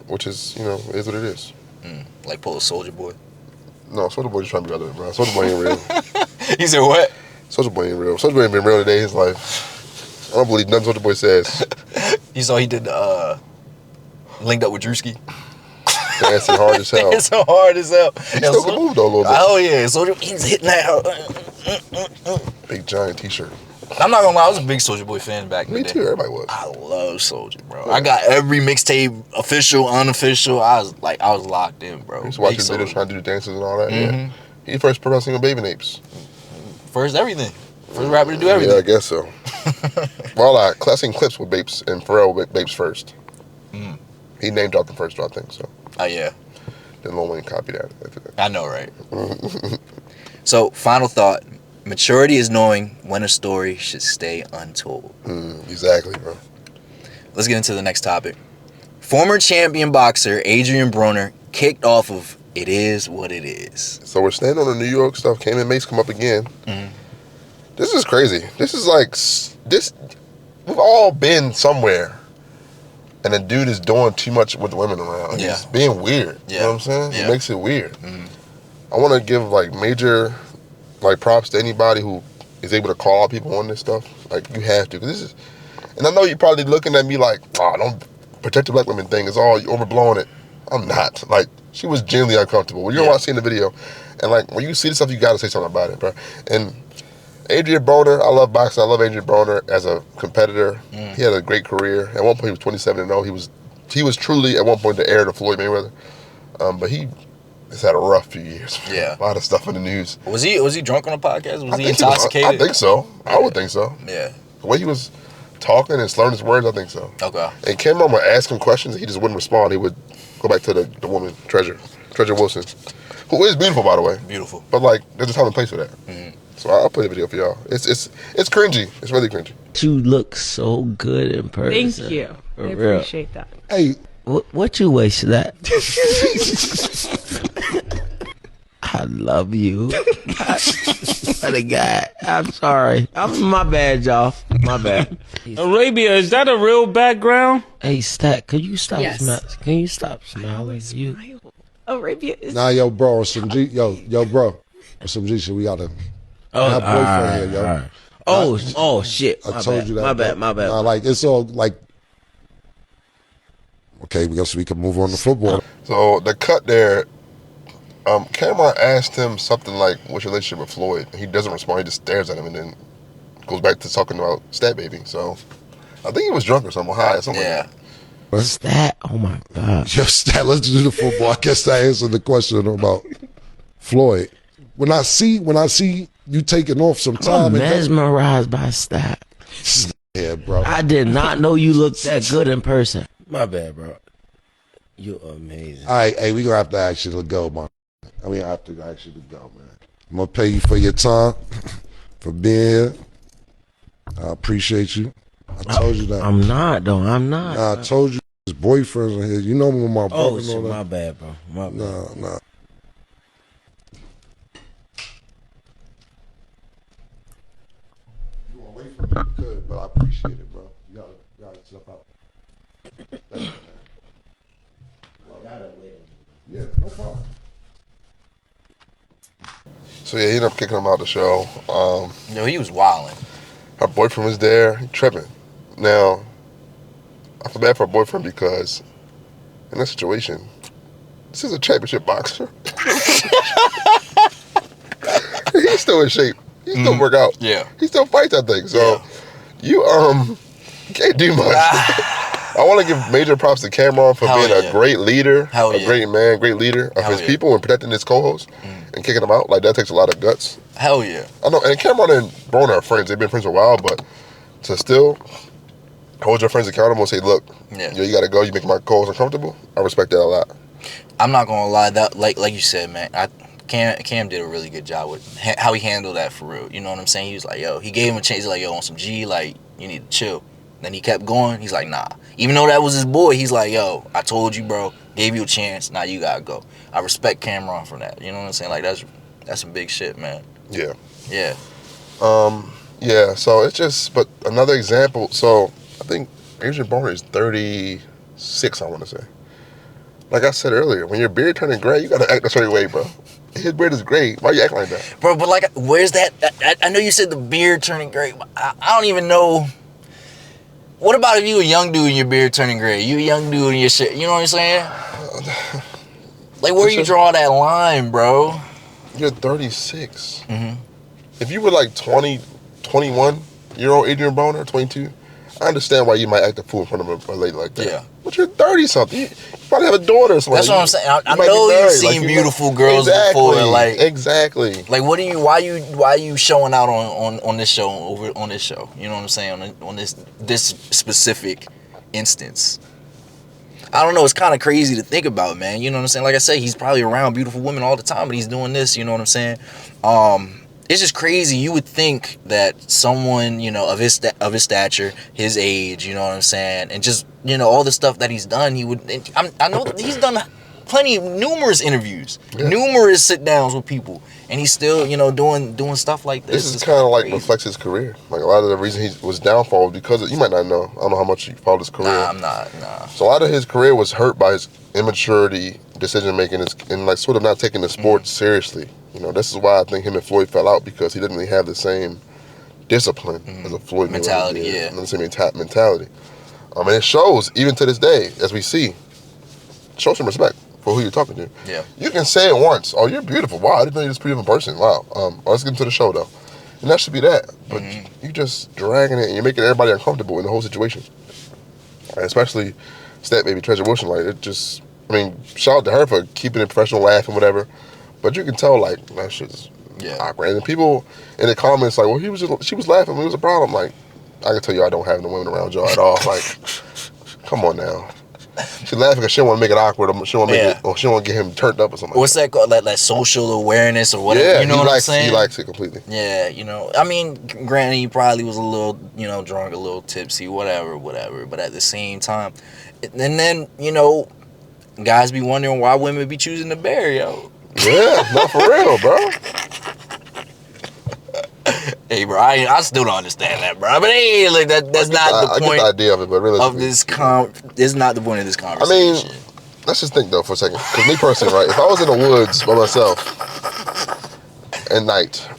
Which is, is what it is. Like pull a Soulja Boy? No, Soulja Boy just trying to be relevant, bro. Soulja Boy ain't real. He said what? Soulja Boy ain't real. Soulja Boy ain't been real today in his life. I don't believe nothing Soulja Boy says. You saw he did linked up with Drewski? Dancing hard as hell. Dancing hard as hell. He still can move though a little bit. Oh yeah, Soulja, he's hitting that. Big giant t-shirt. I'm not gonna lie, I was a big Soulja Boy fan back in the Me day. too, everybody was. I love Soulja, bro. I got every mixtape, official, unofficial. I was locked in, bro. I used to watch his videos trying to do the dances and all that. Yeah. He first put out single Baby Napes. First everything. First rapper to do everything. Yeah, I guess so. Well, I seen clips with Bapes and Pharrell with Bapes first. He name dropped them first, I think so. Oh yeah. Then Lil Wayne copied that. I know, right? So, final thought. Maturity is knowing when a story should stay untold. Exactly, bro. Let's get into the next topic. Former champion boxer Adrien Broner kicked off of It Is What It Is. So we're staying on the New York stuff. Kanye Mace come up again. This is crazy. This is like this. We've all been somewhere, and the dude is doing too much with the women around. Yeah. He's being weird. Yeah. You know what I'm saying? Yeah. It makes it weird. I want to give like major props to anybody who is able to call out people on this stuff. Like you have to, 'cause this is. And I know you're probably looking at me like, oh, don't protect the black women thing. It's all you overblowing it. I'm not. Like she was genuinely uncomfortable. When you're watching the video, and like when you see this stuff, you gotta say something about it, bro. And Adrien Broner, I love boxing. I love Adrien Broner as a competitor. He had a great career. At one point, he was 27-0. He was truly at one point the heir to Floyd Mayweather. But he has had a rough few years. Yeah, a lot of stuff in the news. Was he drunk on the podcast? Was he intoxicated? I think so. I would think so. Yeah. The way he was talking and slurring his words, I think so. Okay. And Cameron would ask him questions, and he just wouldn't respond. He would go back to the woman, Treasure Wilson, who is beautiful, by the way. Beautiful. But like, there's a time and place for that. So I'll play the video for y'all. It's cringy. It's really cringy. You look so good in person. Thank you. For I real. appreciate that. Hey, what you wasted that? I love you. What a guy. I'm sorry. My bad, y'all. My bad. Arabia, is that a real background? Hey, Stat, could you stop Yes. Can you stop smiling? You. Arabia is. nah, yo, bro, or some G, yo, bro, or some G shit. We got to. My boyfriend here, yo. All right. Oh, shit. I told you that. My bad. Nah, like it's all like. Okay, we can move on to football. So the cut there, Cameron asked him something like, "What's your relationship with Floyd?" And he doesn't respond. He just stares at him and then goes back to talking about Stat Baby. So I think he was drunk or something, high or something. Yeah. What's that? Oh my God. Yo, Stat, let's do the football. I guess that answered the question about Floyd. When I see you taking off some time, I'm mesmerized by Stat. Yeah, bro. I did not know you looked that good in person. My bad, bro. You're amazing. All right, hey, we gonna have to ask you to go, man. I mean, I have to ask you to go, man. I'm gonna pay you for your time, for being here. I appreciate you. I told you that. I'm not, though. I'm not. Nah, I told you his boyfriends are here. You know me with my brother Oh, and shit, all that. my bad, bro. My bad. Nah. You want to wait for me? You could, but I appreciate it, bro. You gotta step out. Thank you, man. Yeah, no problem. So yeah, he ended up kicking him out of the show. No, he was wilding. Her boyfriend was there, tripping. Now, I feel bad for her boyfriend because in this situation, this is a championship boxer. He's still in shape. He still work out. Yeah. He still fights, I think. So you can't do much. I want to give major props to Cameron for being a great leader, great man, great leader of his people and protecting his co-host and kicking them out. Like, that takes a lot of guts. Hell yeah. I know, and Cameron and Broner are friends. They've been friends for a while, but to still hold your friends accountable and say, look, you got to go. You make my co-host uncomfortable. I respect that a lot. I'm not going to lie. That like you said, man, Cam did a really good job with how he handled that for real. You know what I'm saying? He was like, yo, he gave him a chance. He's like, yo, on some G, like, you need to chill. Then he kept going. He's like, nah. Even though that was his boy, he's like, yo, I told you, bro. Gave you a chance. Now you gotta go. I respect Cameron for that. You know what I'm saying? Like, that's some big shit, man. Yeah. Yeah. Yeah, so it's just, but another example. So I think Adrien Broner is 36, I want to say. Like I said earlier, when your beard turning gray, you gotta act a certain way, bro. His beard is gray. Why you acting like that? Bro, but like, where's that? I know you said the beard turning gray. But I don't even know. What about if you a young dude and your beard turning gray? You a young dude and your shit, you know what I'm saying? Like, where you draw that line, bro? You're 36. Mm-hmm. If you were like 20, 21-year-old Adrien Broner, 22, I understand why you might act a fool in front of a lady like that. Yeah. But you're 30-something. You probably have a daughter or something. That's what I'm saying. I know you've seen beautiful girls before. Like, exactly. Like, why are you showing out on this show, on this show? You know what I'm saying? On this specific instance. I don't know. It's kind of crazy to think about, man. You know what I'm saying? Like I said, he's probably around beautiful women all the time, but he's doing this. You know what I'm saying? It's just crazy. You would think that someone, you know, of his stature, his age, you know what I'm saying, and just, you know, all the stuff that he's done, he would. I know he's done numerous interviews, numerous sit downs with people, and he's still, you know, doing stuff like this. This is kind of like reflects his career. Like, a lot of the reason he was downfall was because you might not know. I don't know how much you followed his career. Nah, I'm not. Nah. So a lot of his career was hurt by his immaturity, decision making, and like sort of not taking the sport seriously. You know, this is why I think him and Floyd fell out, because he didn't really have the same discipline as a Floyd mentality. The same mentality. And it shows even to this day, as we see. Show some respect for who you're talking to. Yeah. You can say it once. Oh, you're beautiful. Wow, I didn't know you're this beautiful person. Wow. Let's get into the show though, and that should be that. But you just dragging it, and you're making everybody uncomfortable in the whole situation. And especially Step Baby Treasure Wilson. Like, it just. I mean, shout out to her for keeping it professional, laugh and whatever. But you can tell, like, that shit's awkward. And people in the comments, like, well, she was laughing. It was a problem. Like, I can tell you, I don't have no women around y'all at all. Like, come on now. She's laughing because she don't want to make it awkward. She don't want to make it, or she don't want to get him turned up or something. What's that called? Like social awareness or whatever. Yeah, you know what I'm saying? He likes it completely. Yeah, you know. I mean, granted, he probably was a little, you know, drunk, a little tipsy, whatever. But at the same time, and then, you know, guys be wondering why women be choosing the bear, yo. Yeah, not for real, bro. Hey, bro, I still don't understand that, bro. But hey, like that's not the point. I get the idea of it, but really, it's not the point of this conversation. I mean, let's just think though for a second. Because me personally, right, if I was in the woods by myself at night,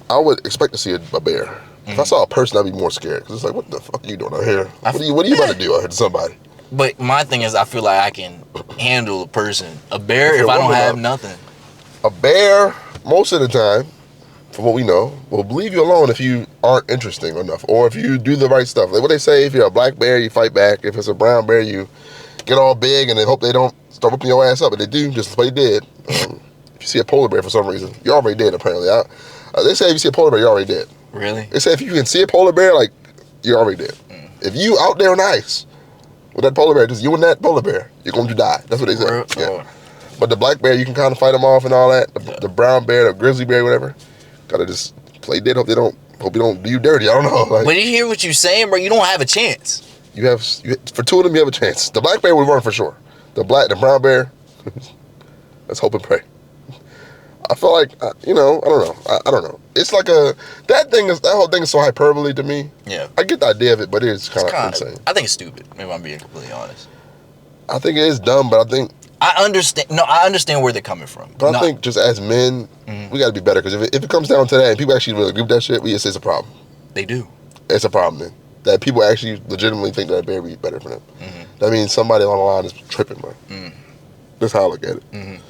I would expect to see a bear. If I saw a person, I'd be more scared. Because it's like, what the fuck are you doing out here? What are you about to do out here to somebody? But my thing is, I feel like I can handle a person. A bear, if I don't have nothing. A bear, most of the time, from what we know, will leave you alone if you aren't interesting enough, or if you do the right stuff. Like what they say, if you're a black bear, you fight back. If it's a brown bear, you get all big and then hope they don't start whipping your ass up. But they do, just like they did. If you see a polar bear for some reason, you're already dead, apparently. They say if you see a polar bear, you're already dead. Really? They say if you can see a polar bear, like, you're already dead. If you out there on the ice with that polar bear, just you and that polar bear, you're going to die. That's what they say. Yeah. But the black bear, you can kind of fight them off and all that. The brown bear, the grizzly bear, whatever, gotta just play dead. Hope you don't do you dirty. I don't know. Like, when you hear what you're saying, bro, you don't have a chance. For two of them, you have a chance. The black bear would run for sure. The brown bear, let's hope and pray. I feel like, I don't know. I don't know. It's like that whole thing is so hyperbole to me. Yeah. I get the idea of it, but it's kind of insane. I think it's stupid, if I'm being completely honest. I think it is dumb, but I think. I understand where they're coming from. But I think just as men, we got to be better. Because if it comes down to that and people actually really agree with that shit, it's a problem. They do. It's a problem, then. That people actually legitimately think that a bear would be better for them. That means somebody on the line is tripping, bro. That's how I look at it.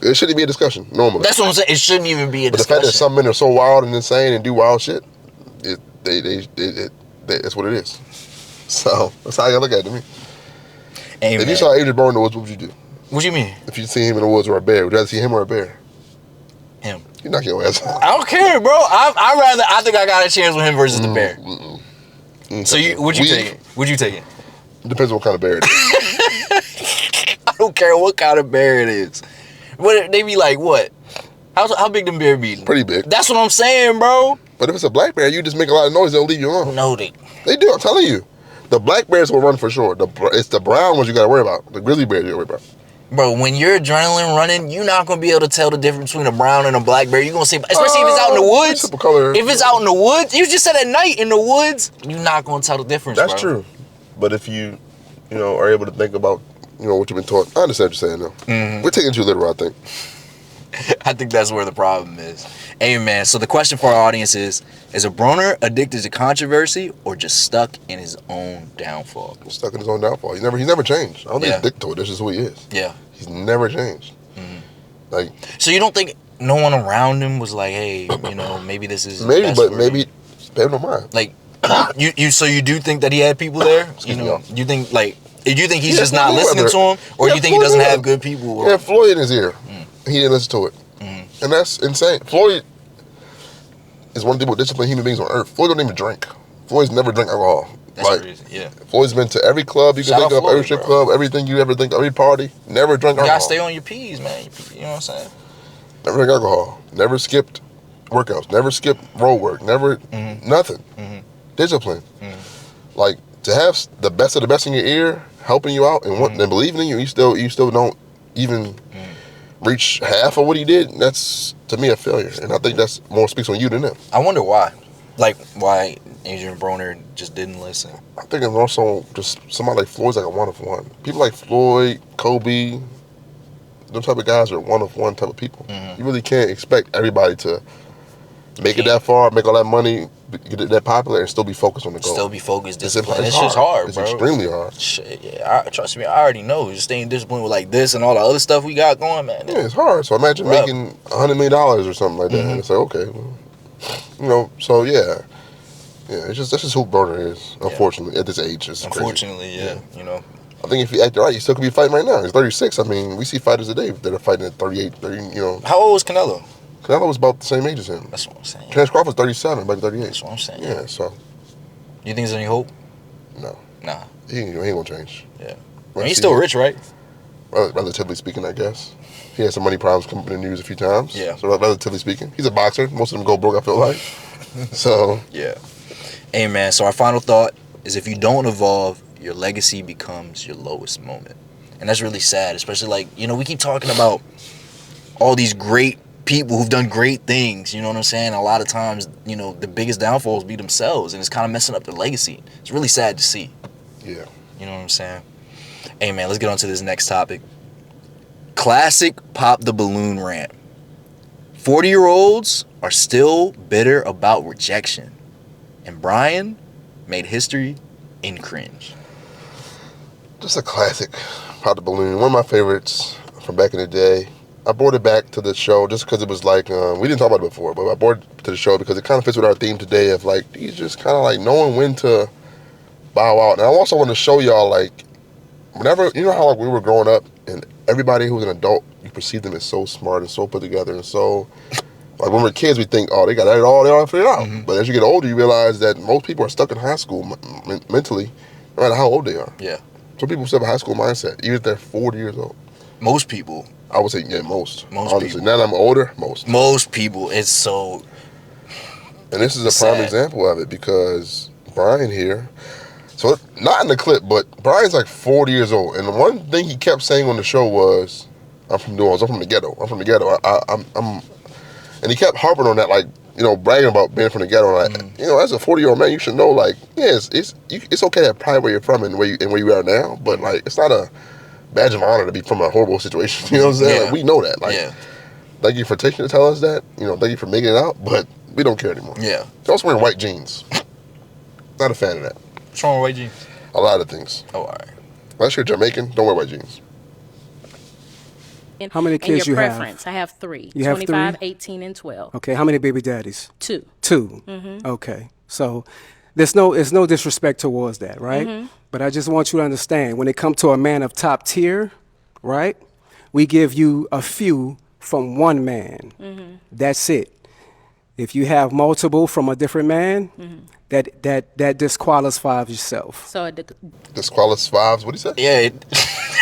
It shouldn't be a discussion, normally. That's what I'm saying. It shouldn't even be a discussion. But the fact that some men are so wild and insane and do wild shit, that's what it is. So, that's how I look at it to me. Hey, if you saw Adrien Broner in the woods, what would you do? What do you mean? If you see him in the woods or a bear, would you rather see him or a bear? Him. You knock your ass out. I don't care, bro. I think I got a chance with him versus the bear. So would you take it? Would you take it? Depends on what kind of bear it is. I don't care what kind of bear it is. What they be like? What? How big them bear be? Pretty big. That's what I'm saying, bro. But if it's a black bear, you just make a lot of noise. They'll leave you alone. No, they do. I'm telling you. The black bears will run for sure. It's the brown ones you got to worry about. The grizzly bears you got to worry about. Bro, when your adrenaline running, you're not going to be able to tell the difference between a brown and a black bear. You're going to see, especially if it's out in the woods. If it's out in the woods, you just said at night in the woods, you're not going to tell the difference, That's true. But if you are able to think about, what you've been taught. I understand what you're saying, though. We're taking too literal, I think. I think that's where the problem is. Hey, man, so the question for our audience is a Broner addicted to controversy or just stuck in his own downfall? Stuck in his own downfall. He's never changed. I don't think he's addicted to it. That's just who he is. Yeah. He's never changed. Like, so you don't think no one around him was like, hey, you know, maybe this is maybe, best but for maybe you? they don't mind. Like, so you do think that he had people there? You know, you think like, do you think he's just not listening to him, or you think he doesn't have good people? Yeah, Floyd in his ear. He didn't listen to it, and that's insane. Floyd is one of the most disciplined human beings on earth. Floyd don't even drink. Floyd's never drank alcohol. That's like, crazy. Yeah. Floyd's been to every club you can think of, every strip club, everything you ever think of, every party. Never drank alcohol. You gotta stay on your P's, man. You know what I'm saying? Never drank alcohol. Never skipped workouts. Never skipped road work. Never nothing. Discipline. Like, to have the best of the best in your ear, helping you out and and believing in you, you still don't even reach half of what he did. That's, to me, a failure, and I think that's more speaks on you than him. I wonder why. Like, why Adrien Broner just didn't listen. I think it's also just somebody like Floyd's like a one of one. People like Floyd, Kobe, those type of guys are one of one type of people. You really can't expect everybody to make it that far, make all that money, get it that popular, and still be focused on the goal. Still be focused, disciplined. It's just hard, it's bro. It's extremely hard. Shit, yeah. Trust me, I already know. Just staying disciplined with like this and all the other stuff we got going, man. Yeah, it's hard. So imagine making $100 million or something like that. And it's like, okay, well, you know, so yeah. Yeah, that's just who Broner is, unfortunately, at this age. It's unfortunately, crazy. You know. I think if he acted right, he still could be fighting right now. He's 36. I mean, we see fighters today that are fighting at 38, 30, you know. How old was Canelo? Canelo was about the same age as him. That's what I'm saying. Terence Crawford's 37, about 38. That's what I'm saying. Yeah, so. You think there's any hope? No. Nah. He ain't gonna change. Yeah. I mean, he's still rich, right? Relatively speaking, I guess. He had some money problems come up in the news a few times. Yeah. So relatively speaking. He's a boxer. Most of them go broke, I feel like. So. Yeah. Hey, man, so our final thought is if you don't evolve, your legacy becomes your lowest moment. And that's really sad, especially like, you know, we keep talking about all these great people who've done great things, you know what I'm saying? A lot of times, you know, the biggest downfalls be themselves, and it's kind of messing up their legacy. It's really sad to see. Yeah. You know what I'm saying? Hey, man, let's get on to this next topic. Classic pop the balloon rant. 40-year-olds are still bitter about rejection. And Brian made history in cringe. Just a classic, Pop the Balloon. One of my favorites from back in the day. I brought it back to the show just because it was like, we didn't talk about it before, but I brought it to the show because it kind of fits with our theme today of like, you just kind of like knowing when to bow out. And I also want to show y'all like, whenever, you know how like we were growing up and everybody who was an adult, you perceive them as so smart and so put together and so... Like when we're kids, we think, oh, they got it all figured out. But as you get older, you realize that most people are stuck in high school mentally, no matter how old they are. Yeah. Some people still have a high school mindset, even if they're 40 years old. Most people. I would say, yeah, most. Most honestly. people. Now that I'm older, most. Most people. It's so... And this is a prime example of it because Brian here, so not in the clip, but Brian's like 40 years old. And the one thing he kept saying on the show was, I'm from New Orleans, I'm from the ghetto. I'm and he kept harping on that, like, you know, bragging about being from the ghetto. Like, you know, as a 40-year-old man, you should know, like, yeah, it's okay to have pride where you're from and where you are now, but like, it's not a badge of honor to be from a horrible situation. You know what I'm saying? Yeah. Like, we know that. Like, thank you for taking to tell us that. You know, thank you for making it out, but we don't care anymore. Yeah. He's also wearing white jeans. Not a fan of that. What's wrong with white jeans? A lot of things. Oh, all right. Unless you're Jamaican, don't wear white jeans. How many kids your you preference? have? I have 3. You have 25, 3? 18, and 12. Okay, how many baby daddies? 2. 2. Okay, so there's no disrespect towards that, right? But I just want you to understand, when it comes to a man of top tier, right, we give you a few from one man. That's it. If you have multiple from a different man, that disqualifies yourself. So it Disqualifies, what do you say? Yeah.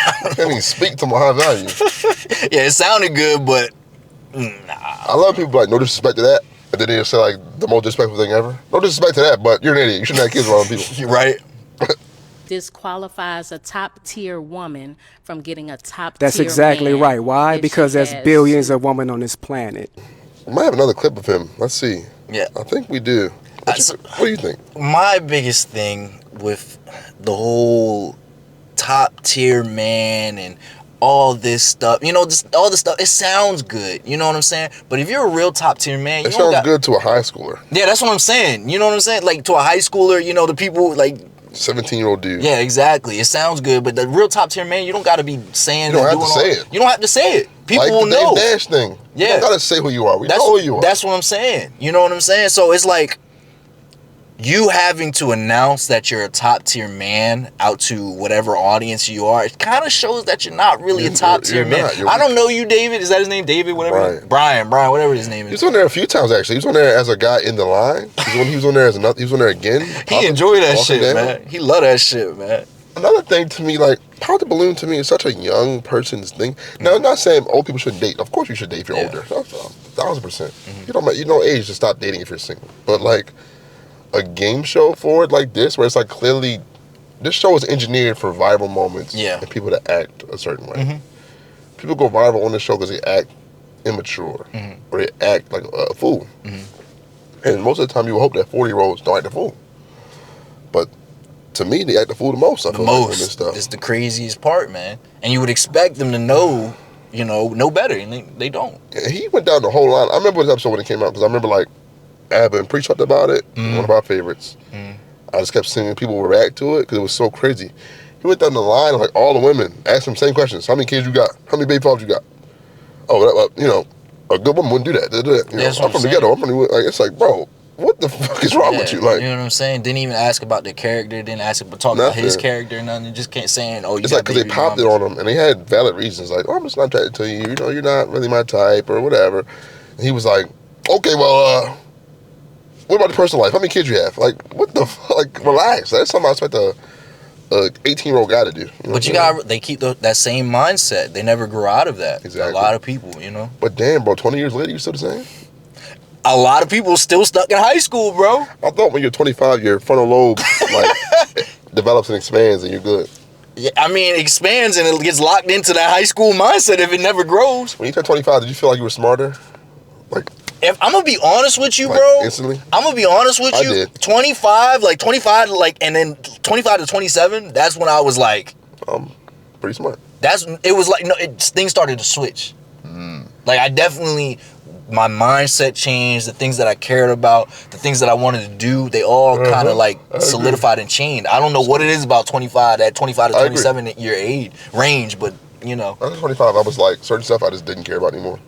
I can't even speak to my high value. Yeah, it sounded good, but nah. I love people like, no disrespect to that. And then they say like the most disrespectful thing ever. No disrespect to that, but you're an idiot. You shouldn't have kids around people. Right. disqualifies a top tier woman from getting a top tier That's exactly man right. Why? if Because she there's has- billions of women on this planet. We might have another clip of him. Let's see. Yeah. I think we do. What do you think? My biggest thing with the whole top tier man and all this stuff, you know, all this stuff, it sounds good. You know what I'm saying? But if you're a real top tier man, It sounds good to a high schooler. Yeah, that's what I'm saying. You know what I'm saying? Like to a high schooler, you know, the people like 17-year-old dude. Yeah, exactly. It sounds good, but the real top tier man, you don't got to be saying. You don't have to say it. You don't have to say it. People like will the know. Dave Dash thing. Yeah. You don't got to say who you are. We know who you are. That's what I'm saying. You know what I'm saying? So it's like you having to announce that you're a top tier man out to whatever audience you are. It kind of shows that you're not really a top tier man. I don't know you, David. Is that his name? David? Whatever. Brian, whatever his name is. He was on there a few times actually. He was on there as a guy in the line. He was on there as another. He was on there again. He enjoyed that shit, man. He loved that shit, man. Another thing to me, like, Pop the Balloon to me is such a young person's thing. Now, I'm not saying old people shouldn't date. Of course you should date if you're older. 1,000%. You don't age to stop dating if you're single. But, like, a game show for it like this, where it's, like, clearly, this show is engineered for viral moments and people to act a certain way. People go viral on the show because they act immature or they act like a fool. And most of the time, you would hope that 40-year-olds don't act a fool. But to me, they act the fool the most. I feel like, with this stuff. It's the craziest part, man. And you would expect them to know, know better, and they don't. Yeah, he went down the whole line. I remember this episode when it came out, because I remember, like, Abba and Preach talked about it. One of our favorites. I just kept seeing people react to it, because it was so crazy. He went down the line, like, all the women, asked him the same questions. How many kids you got? How many baby fathers you got? Oh, a good woman wouldn't do that. I'm from the ghetto. It's like, bro, what the fuck is wrong with you? Like, you know what I'm saying? Didn't even ask about the character. Didn't ask talk about his character or nothing. Just can't saying, oh, you it's like because they popped it on him and they had valid reasons. Like, oh, I'm just not attracted to you. You're not really my type or whatever. And he was like, okay, well, what about the personal life? How many kids you have? Like, what the fuck? Like, relax. That's something I expect a 18-year-old guy to do. They keep that same mindset. They never grow out of that. Exactly. A lot of people, But damn, bro, 20 years later, you still the same? A lot of people still stuck in high school, bro. I thought when you're 25, your frontal lobe develops and expands and you're good. Yeah, I mean, it expands and it gets locked into that high school mindset if it never grows. When you turned 25, did you feel like you were smarter? If I'm gonna be honest with you, bro. Instantly? I'm gonna be honest with you. Did. 25, and then 25 to 27. That's when I was like, pretty smart. Things started to switch. Like I definitely. My mindset changed, the things that I cared about, the things that I wanted to do, they all kind of like solidified and changed. I don't know what it is about 25 to 27 year age range, but I was 25, I was like, certain stuff I just didn't care about anymore.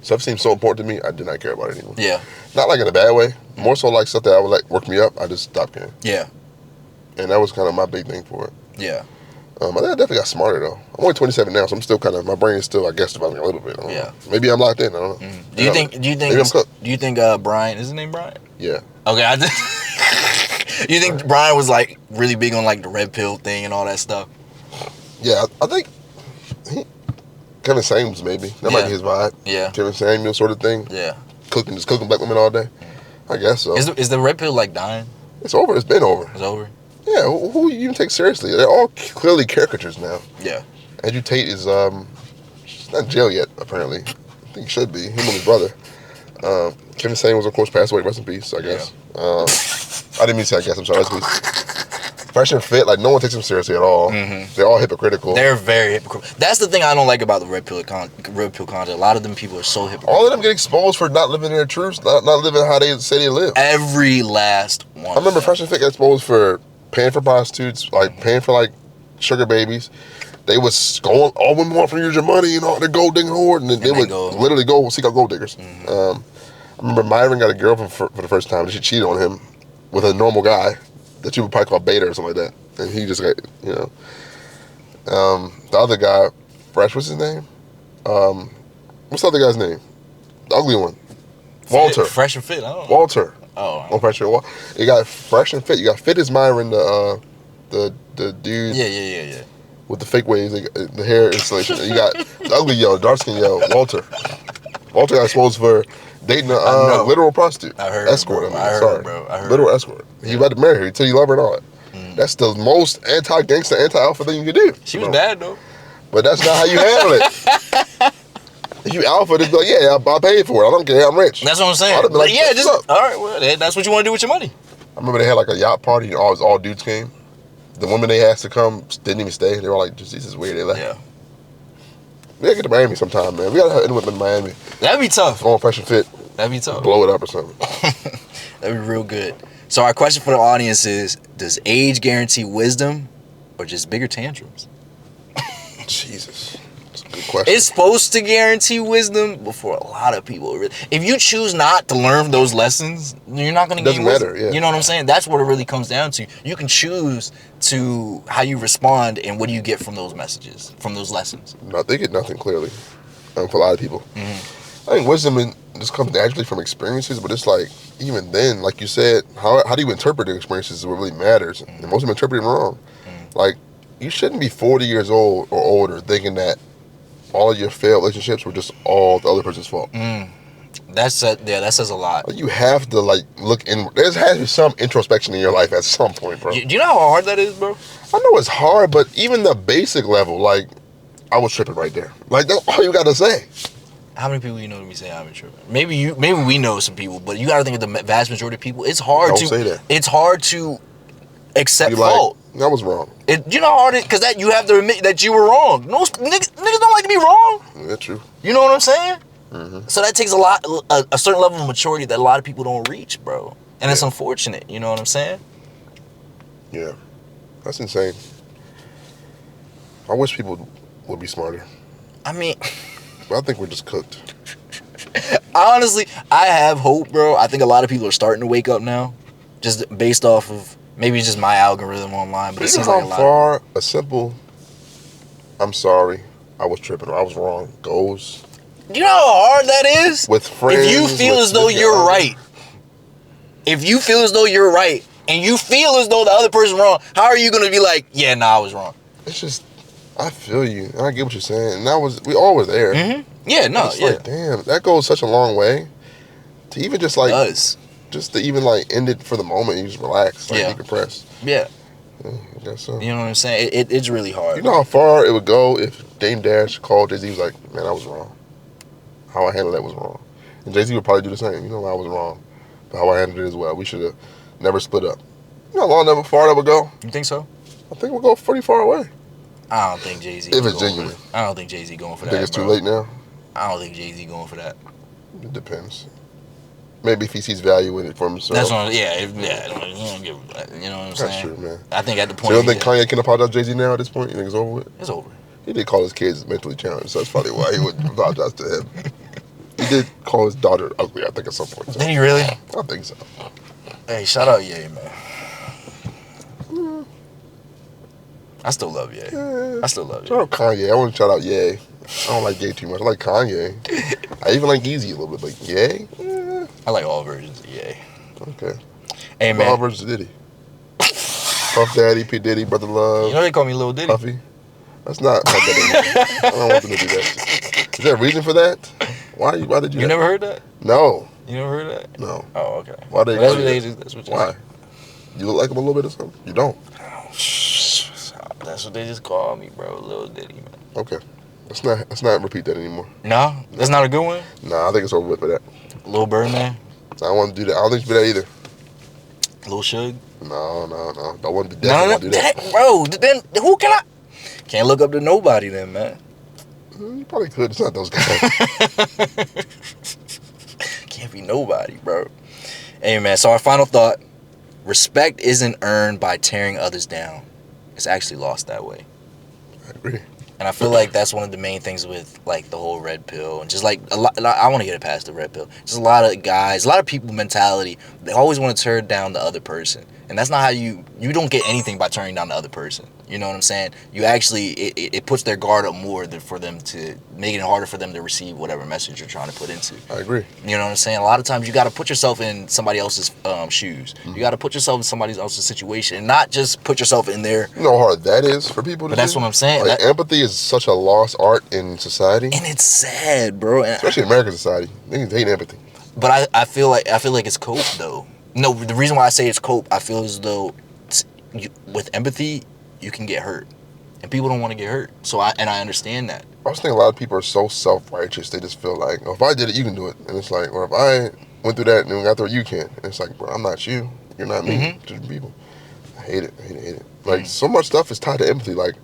Stuff seemed so important to me, I did not care about it anymore. Yeah. Not like in a bad way, more so like stuff that I would like work me up, I just stopped caring. Yeah. And that was kind of my big thing for it. Yeah. I think I definitely got smarter though. I'm only 27 now, so I'm still kind of, my brain is still, I guess, developing a little bit. Yeah. Maybe I'm locked in, I don't know. Do you think Brian, is his name Brian? Yeah. Okay, you think Brian was like really big on like the red pill thing and all that stuff? Yeah, I think Kevin Samuels maybe. That might be his vibe. Yeah. Kevin Samuels sort of thing. Yeah. Just cooking black women all day. I guess so. Is the red pill like dying? It's over. It's been over. It's over. Yeah, who you even take seriously? They're all clearly caricatures now. Yeah. Andrew Tate is she's not in jail yet, apparently. I think he should be. Him and his brother. Kevin Samuels, of course, passed away. Rest in peace, I guess. Yeah. I didn't mean to say I guess. I'm sorry. Rest in peace. Fresh and Fit, like no one takes them seriously at all. They're all hypocritical. They're very hypocritical. That's the thing I don't like about the red pill content. A lot of them people are so hypocritical. All of them get exposed for not living their truths, not living how they say they live. Every last one. I remember Fresh and Fit got exposed for paying for prostitutes, like paying for like sugar babies. They was going, all women want from you is your money, they're gold digging whore, and then they would literally go seek out gold diggers. I remember Myron got a girlfriend for the first time, and she cheated on him with a normal guy that you would probably call beta or something like that. And he just got, the other guy, Fresh, what's his name? What's the other guy's name? The ugly one. Walter. Fresh and Fit, I don't know. Walter. Oh. Fresh and Fit. You got Fresh and Fit. You got Fit as Myron, the dude. Yeah. With the fake waves, the hair installation. You got the ugly dark skin Walter. Walter got exposed for dating a literal prostitute. I heard escort. I heard, bro. Literal escort. He about to marry her. He tell you love her and all that. That's the most anti-gangster, anti-alpha thing you can do. She was bad though. But that's not how you handle it. If you alpha, just be like, yeah, I paid for it. I don't care. I'm rich. That's what I'm saying. Like, yeah, just all right. Well, that's what you want to do with your money. I remember they had like a yacht party and all dudes came. The women they asked to come didn't even stay. They were like, this is weird. They left. Yeah. We gotta get to Miami sometime, man. We gotta end up in Miami. That'd be tough. Go on Fresh and Fit. That'd be tough. Blow it up or something. That'd be real good. So our question for the audience is, does age guarantee wisdom or just bigger tantrums? Jesus. That's a good question. It's supposed to guarantee wisdom, but for a lot of people, if you choose not to learn those lessons, you're not going to gain wisdom. Doesn't matter, yeah. You know what I'm saying? That's what it really comes down to. You can choose to how you respond and what do you get from those messages, from those lessons. No, they get nothing clearly for a lot of people. Mm-hmm. I think wisdom just comes naturally from experiences, but it's like, even then, like you said, how do you interpret the experiences is what really matters. And most of them interpret it wrong. Like, you shouldn't be 40 years old or older thinking that all of your failed relationships were just all the other person's fault. That says a lot. You have to look in. There has to be some introspection in your life at some point, bro. Do you know how hard that is, bro? I know it's hard, but even the basic level, like, I was tripping right there. Like, that's all you gotta say. How many people you know to be saying I'm tripping? Maybe we know some people, but you gotta think of the vast majority of people. It's hard Don't say that. It's hard to accept fault. That was wrong. You know how hard it is? Because that you have to admit that you were wrong. No, niggas don't like to be wrong. That's true. You know what I'm saying? Mm-hmm. So that takes a certain level of maturity that a lot of people don't reach, bro. And it's unfortunate. You know what I'm saying? Yeah, that's insane. I wish people would be smarter. I mean, but I think we're just cooked. Honestly, I have hope, bro. I think a lot of people are starting to wake up now, just based off of maybe just my algorithm online. But it seems like a lot. How far a simple "I'm sorry, I was tripping, or I was wrong" goes. You know how hard that is? With friends. If you feel as though you're right. If you feel as though you're right, and you feel as though the other person's wrong, how are you going to be like, yeah, nah, I was wrong? It's just, I feel you. And I get what you're saying. And we all were there. Mm-hmm. Yeah, no, it's like, damn, that goes such a long way. To even just like, just to even like end it for the moment, you just relax, like decompress. Yeah. I guess so. You know what I'm saying? It's really hard. You know how far it would go if Dame Dash called Jay-Z, was like, man, I was wrong. How I handled that was wrong. And Jay-Z would probably do the same. You know, I was wrong. But how I handled it as well. We should have never split up. You know how far that would go? You think so? I think we'll go pretty far away. I don't think Jay-Z. If it's genuine. I don't think Jay-Z going for that. Think it's too late now? I don't think Jay-Z going for that. It depends. Maybe if he sees value in it for himself. That's what. Yeah. You know what I'm saying? That's true, man. I think at the point. So you don't think Kanye can apologize to Jay-Z now at this point? You think it's over with? It's over. He did call his kids mentally challenged, so that's probably why he would apologize to him. He did call his daughter ugly, I think, at some point. So. Did he really? I think so. Hey, shout out Ye, man. I still love Ye. Yeah. I still love Ye. Shout out Kanye. I want to shout out Ye. I don't like Ye too much. I like Kanye. I even like Yeezy a little bit, but Ye? Yeah. I like all versions of Ye. Okay. Hey, man. All versions of Diddy. Puff Daddy, P. Diddy, Brother Love. You know they call me Lil Diddy. Puffy. That's not that. I don't want them to do that. Is there a reason for that? Why did you do that? You never heard that? No. You never heard that? No. Oh, okay. Why they? That's what Why? You look like him a little bit or something? You don't. That's what they just call me, bro. Lil Diddy, man. Okay. Let's not repeat that anymore. No? That's not a good one? Nah, I think it's over with for that. Lil Birdman? I don't want to do that. I don't think you should do that either. Lil Suge? No. Don't want to do that. No, bro. Then who can I? Can't look up to nobody then, man. You probably could. It's not those guys. Can't be nobody, bro. Hey, man. So our final thought: respect isn't earned by tearing others down. It's actually lost that way. I agree. And I feel like that's one of the main things with like the whole red pill and just like a lot. I want to get it past the red pill. Just a lot of guys, a lot of people mentality. They always want to turn down the other person, and that's not how you don't get anything by turning down the other person. You know what I'm saying? You actually it puts their guard up more for them to make it harder for them to receive whatever message you're trying to put into. I agree. You know what I'm saying? A lot of times you got to put yourself in somebody else's shoes. Mm-hmm. You got to put yourself in somebody else's situation, and not just put yourself in there. You know how hard that is for people to do? That's what I'm saying. Like, empathy is such a lost art in society, and it's sad, bro. Especially in American society, niggas hate empathy. But I feel like it's cope though. No, the reason why I say it's cope, I feel as though with empathy you can get hurt, and people don't want to get hurt. So I understand that. I was thinking a lot of people are so self-righteous. They just feel like, if I did it, you can do it. And it's like, or if I went through that and got through it, you can. And it's like, bro, I'm not you. You're not me. Mm-hmm. Just people. I hate it. Like, so much stuff is tied to empathy. Like,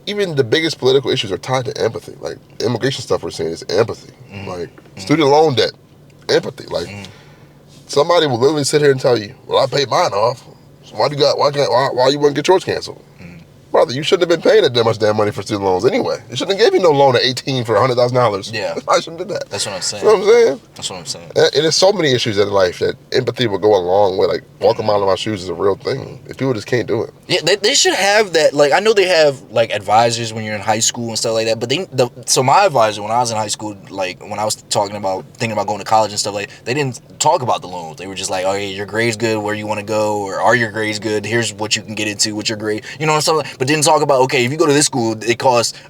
even the biggest political issues are tied to empathy. Like, immigration stuff we're saying is empathy. Mm-hmm. Like, student loan debt, empathy. Like, somebody will literally sit here and tell you, well, I paid mine off. So why you wouldn't get yours canceled? Brother, you shouldn't have been paying that much damn money for student loans anyway. You shouldn't have gave you no loan at 18 for $100,000. Yeah. I shouldn't have did that. That's what I'm saying. You know what I'm saying? That's what I'm saying. And there's so many issues in life that empathy will go a long way. Like, walking a mile in my shoes is a real thing. If people just can't do it. Yeah, they should have that. Like, I know they have, like, advisors when you're in high school and stuff like that. But so my advisor, when I was in high school, like, when I was thinking about going to college and stuff like that, they didn't talk about the loans. They were just like, oh, yeah, your grade's good, where you want to go, or are your grades good? Here's what you can get into with your grade. You know what I'm saying? But didn't talk about, okay, if you go to this school, it costs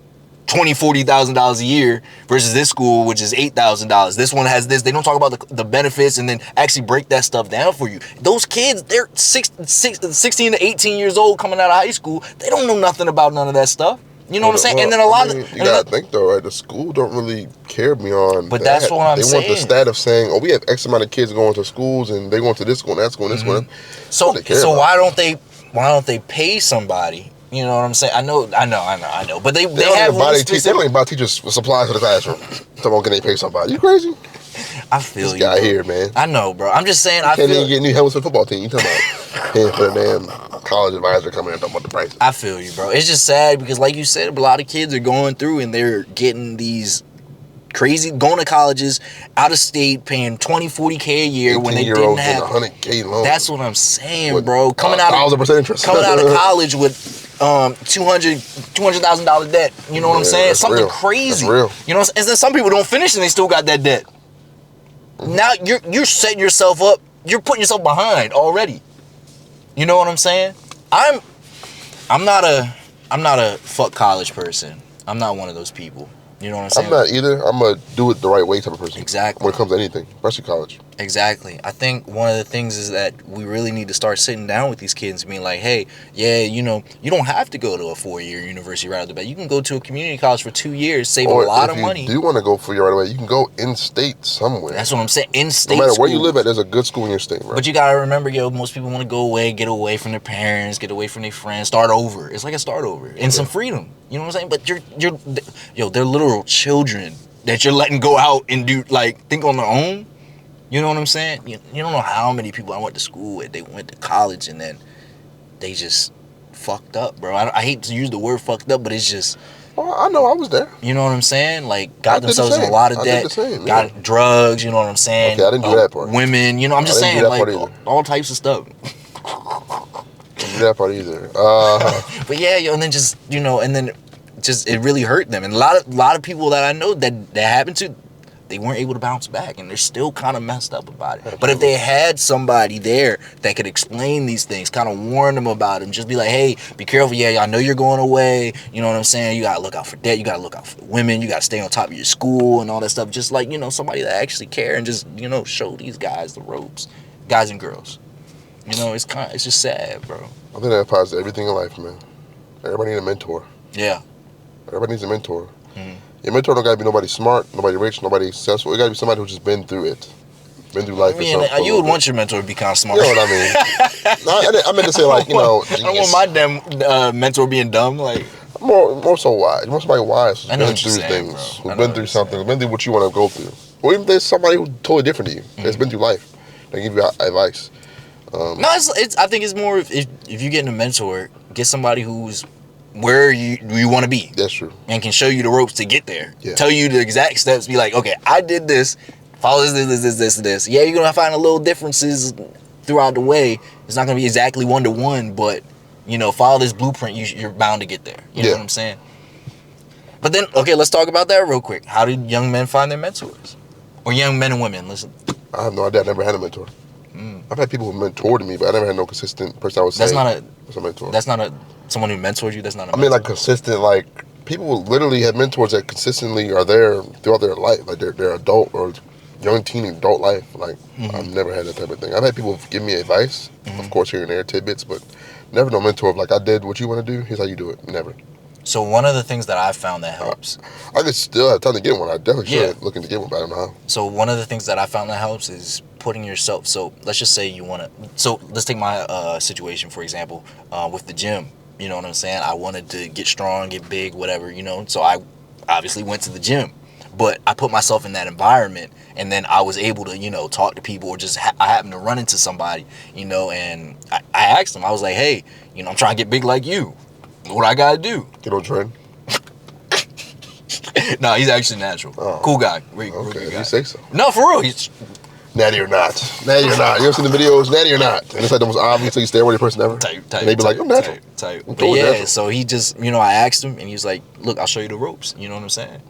$40,000 a year versus this school, which is $8,000. This one has this. They don't talk about the benefits and then actually break that stuff down for you. Those kids, they're 16 to 18 years old coming out of high school. They don't know nothing about none of that stuff. You know what I'm saying? And then a lot of you gotta think though, right? The school don't really care beyond. But that's what I'm saying. They want the stat of saying, oh, we have X amount of kids going to schools and they going to this school and that school and this school. So why don't they pay somebody? You know what I'm saying? I know. But they have body they don't even buy teachers supplies for the classroom. So can they pay somebody? You crazy? I feel this guy here, man. I know, bro. I'm just saying. I can't even get new helmets for the football team. You talking about paying for the damn college advisor coming in and talking about the price? I feel you, bro. It's just sad because, like you said, a lot of kids are going through and they're getting these crazy, going to colleges out of state, paying $20-$40K a year when they didn't have $100K loan. That's what I'm saying, bro. Coming out of college with $200,000 debt. You know what I'm saying? Something crazy. That's real. You know, and then some people don't finish and they still got that debt. Now you're setting yourself up. You're putting yourself behind already. You know what I'm saying? I'm not a fuck college person. I'm not one of those people. You know what I'm saying? I'm not either. I'm a do it the right way type of person. Exactly. When it comes to anything, especially college. Exactly. I think one of the things is that we really need to start sitting down with these kids and being like, hey, yeah, you know, you don't have to go to a 4-year university right out the bat. You can go to a community college for 2 years, save a lot of money. If you do want to go for your right away, you can go in-state somewhere. That's what I'm saying. In-state. No matter where you live at, there's a good school in your state, right? But you gotta remember, most people want to go away, get away from their parents, get away from their friends, start over. It's like a start over and some freedom. You know what I'm saying? But they're literal children that you're letting go out and do, like, think on their own. You know what I'm saying? You don't know how many people I went to school with, they went to college and then they just fucked up, bro. I hate to use the word fucked up, but it's just... Oh, I know, I was there. You know what I'm saying? Like, got themselves in a lot of debt, got drugs, you know what I'm saying? Okay, I didn't do that part. Women, you know, I'm just saying, like, all types of stuff. Didn't do that part either. But yeah, and then just, and then just, it really hurt them. And a lot of people that I know that happened to, they weren't able to bounce back, and they're still kind of messed up about it. Absolutely. But if they had somebody there that could explain these things, kind of warn them about it, and just be like, hey, be careful, yeah, I know you're going away, you know what I'm saying? You got to look out for debt, you got to look out for women, you got to stay on top of your school and all that stuff. Just like, somebody that actually care and just, show these guys the ropes, guys and girls. It's just sad, bro. I think that applies to everything in life, man. Everybody needs a mentor. Yeah. Everybody needs a mentor. Mm-hmm. Your mentor don't gotta be nobody smart, nobody rich, nobody successful. It gotta be somebody who's just been through it, been through life. You would want your mentor to be kind of smart. You know what I mean? No, I meant to say, like, I don't want my damn mentor being dumb. Like, more so wise. You want somebody wise who's been through saying, things, who's been through something, who's been through what you want to go through, or even if there's somebody who's totally different to you, that's been through life, they give you advice. I think it's more if you're getting a mentor, get somebody who's where you want to be. That's true. And can show you the ropes to get there. Yeah. Tell you the exact steps. Be like, okay, I did this. Follow this. Yeah, you're going to find a little differences throughout the way. It's not going to be exactly 1-to-1, but, follow this blueprint. You're bound to get there. You know what I'm saying? But then, okay, let's talk about that real quick. How do young men find their mentors? Or young men and women, listen. I have no idea. I never had a mentor. I've had people who mentored me, but I never had no consistent person I would say. That's a mentor. That's not someone who mentored you. That's not a mentor. I mean, like, consistent, like, people will literally have mentors that consistently are there throughout their life, like their adult or young teen adult life. Like, I've never had that type of thing. I've had people give me advice, of course, here and there, tidbits, but never no mentor of, like, I did what you want to do, here's how you do it. Never. So one of the things that I've found that helps. I could still have time to get one. I definitely should looking to get one, but I don't know how. So one of the things that I found that helps is putting yourself. So let's just say you want to. So let's take my situation, for example, with the gym. You know what I'm saying? I wanted to get strong, get big, whatever, So I obviously went to the gym. but I put myself in that environment, and then I was able to, you know, talk to people, or just I happened to run into somebody, you know, and I asked them, I was like, hey, you know, I'm trying to get big like you. What I gotta do? Get on trend. No, he's actually natural. Cool guy. Okay, guy. you say so. No, for real. He's natty or not. Natty or not. You ever seen the videos, natty or not? And it's like the most obviously stare-worthy person ever. And they be like, I'm natural. But yeah, natural. So he just, you know, I asked him, and he was like, look, I'll show you the ropes. You know what I'm saying?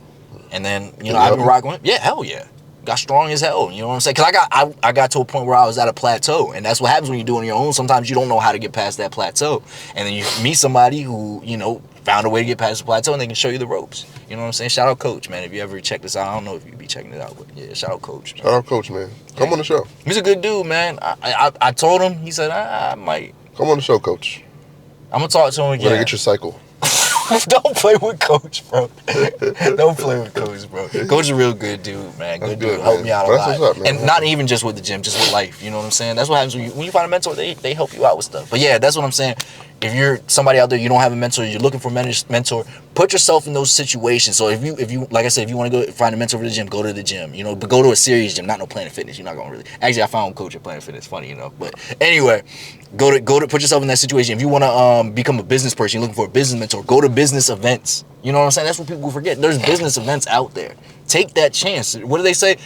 And then, you know, I've been rocking with him. Yeah, hell yeah. Got strong as hell. You know what I'm saying? Because I got to a point where I was at a plateau. And that's what happens when you're doing your own. Sometimes you don't know how to get past that plateau. And then you meet somebody who, you know, found a way to get past the plateau, and they can show you the ropes. You know what I'm saying? Shout out Coach, man. If you ever check this out, I don't know if you be checking it out, but yeah, shout out Coach. Man. Shout out Coach, man. Come on the show. He's a good dude, man. I told him. He said, I might. Come on the show, Coach. I'm going to talk to him again. We're going to get your cycle. Don't play with Coach, bro. Don't play with Coach, bro. Coach is a real good dude, man. Good dude. Help me out a lot. What's up, man. And not even just with the gym, just with life. You know what I'm saying? That's what happens when you find a mentor. They help you out with stuff. But yeah, that's what I'm saying. If you're somebody out there, you don't have a mentor, you're looking for a mentor, put yourself in those situations. So if you like I said, if you want to go find a mentor for the gym, go to the gym. You know, but go to a serious gym, not no Planet Fitness. You're not going to really. Actually, I found Coach at Planet Fitness. Funny, you know. But anyway, go to put yourself in that situation. If you want to become a business person, you're looking for a business mentor, go to business events. You know what I'm saying? That's what people forget. There's business events out there. Take that chance. What do they say?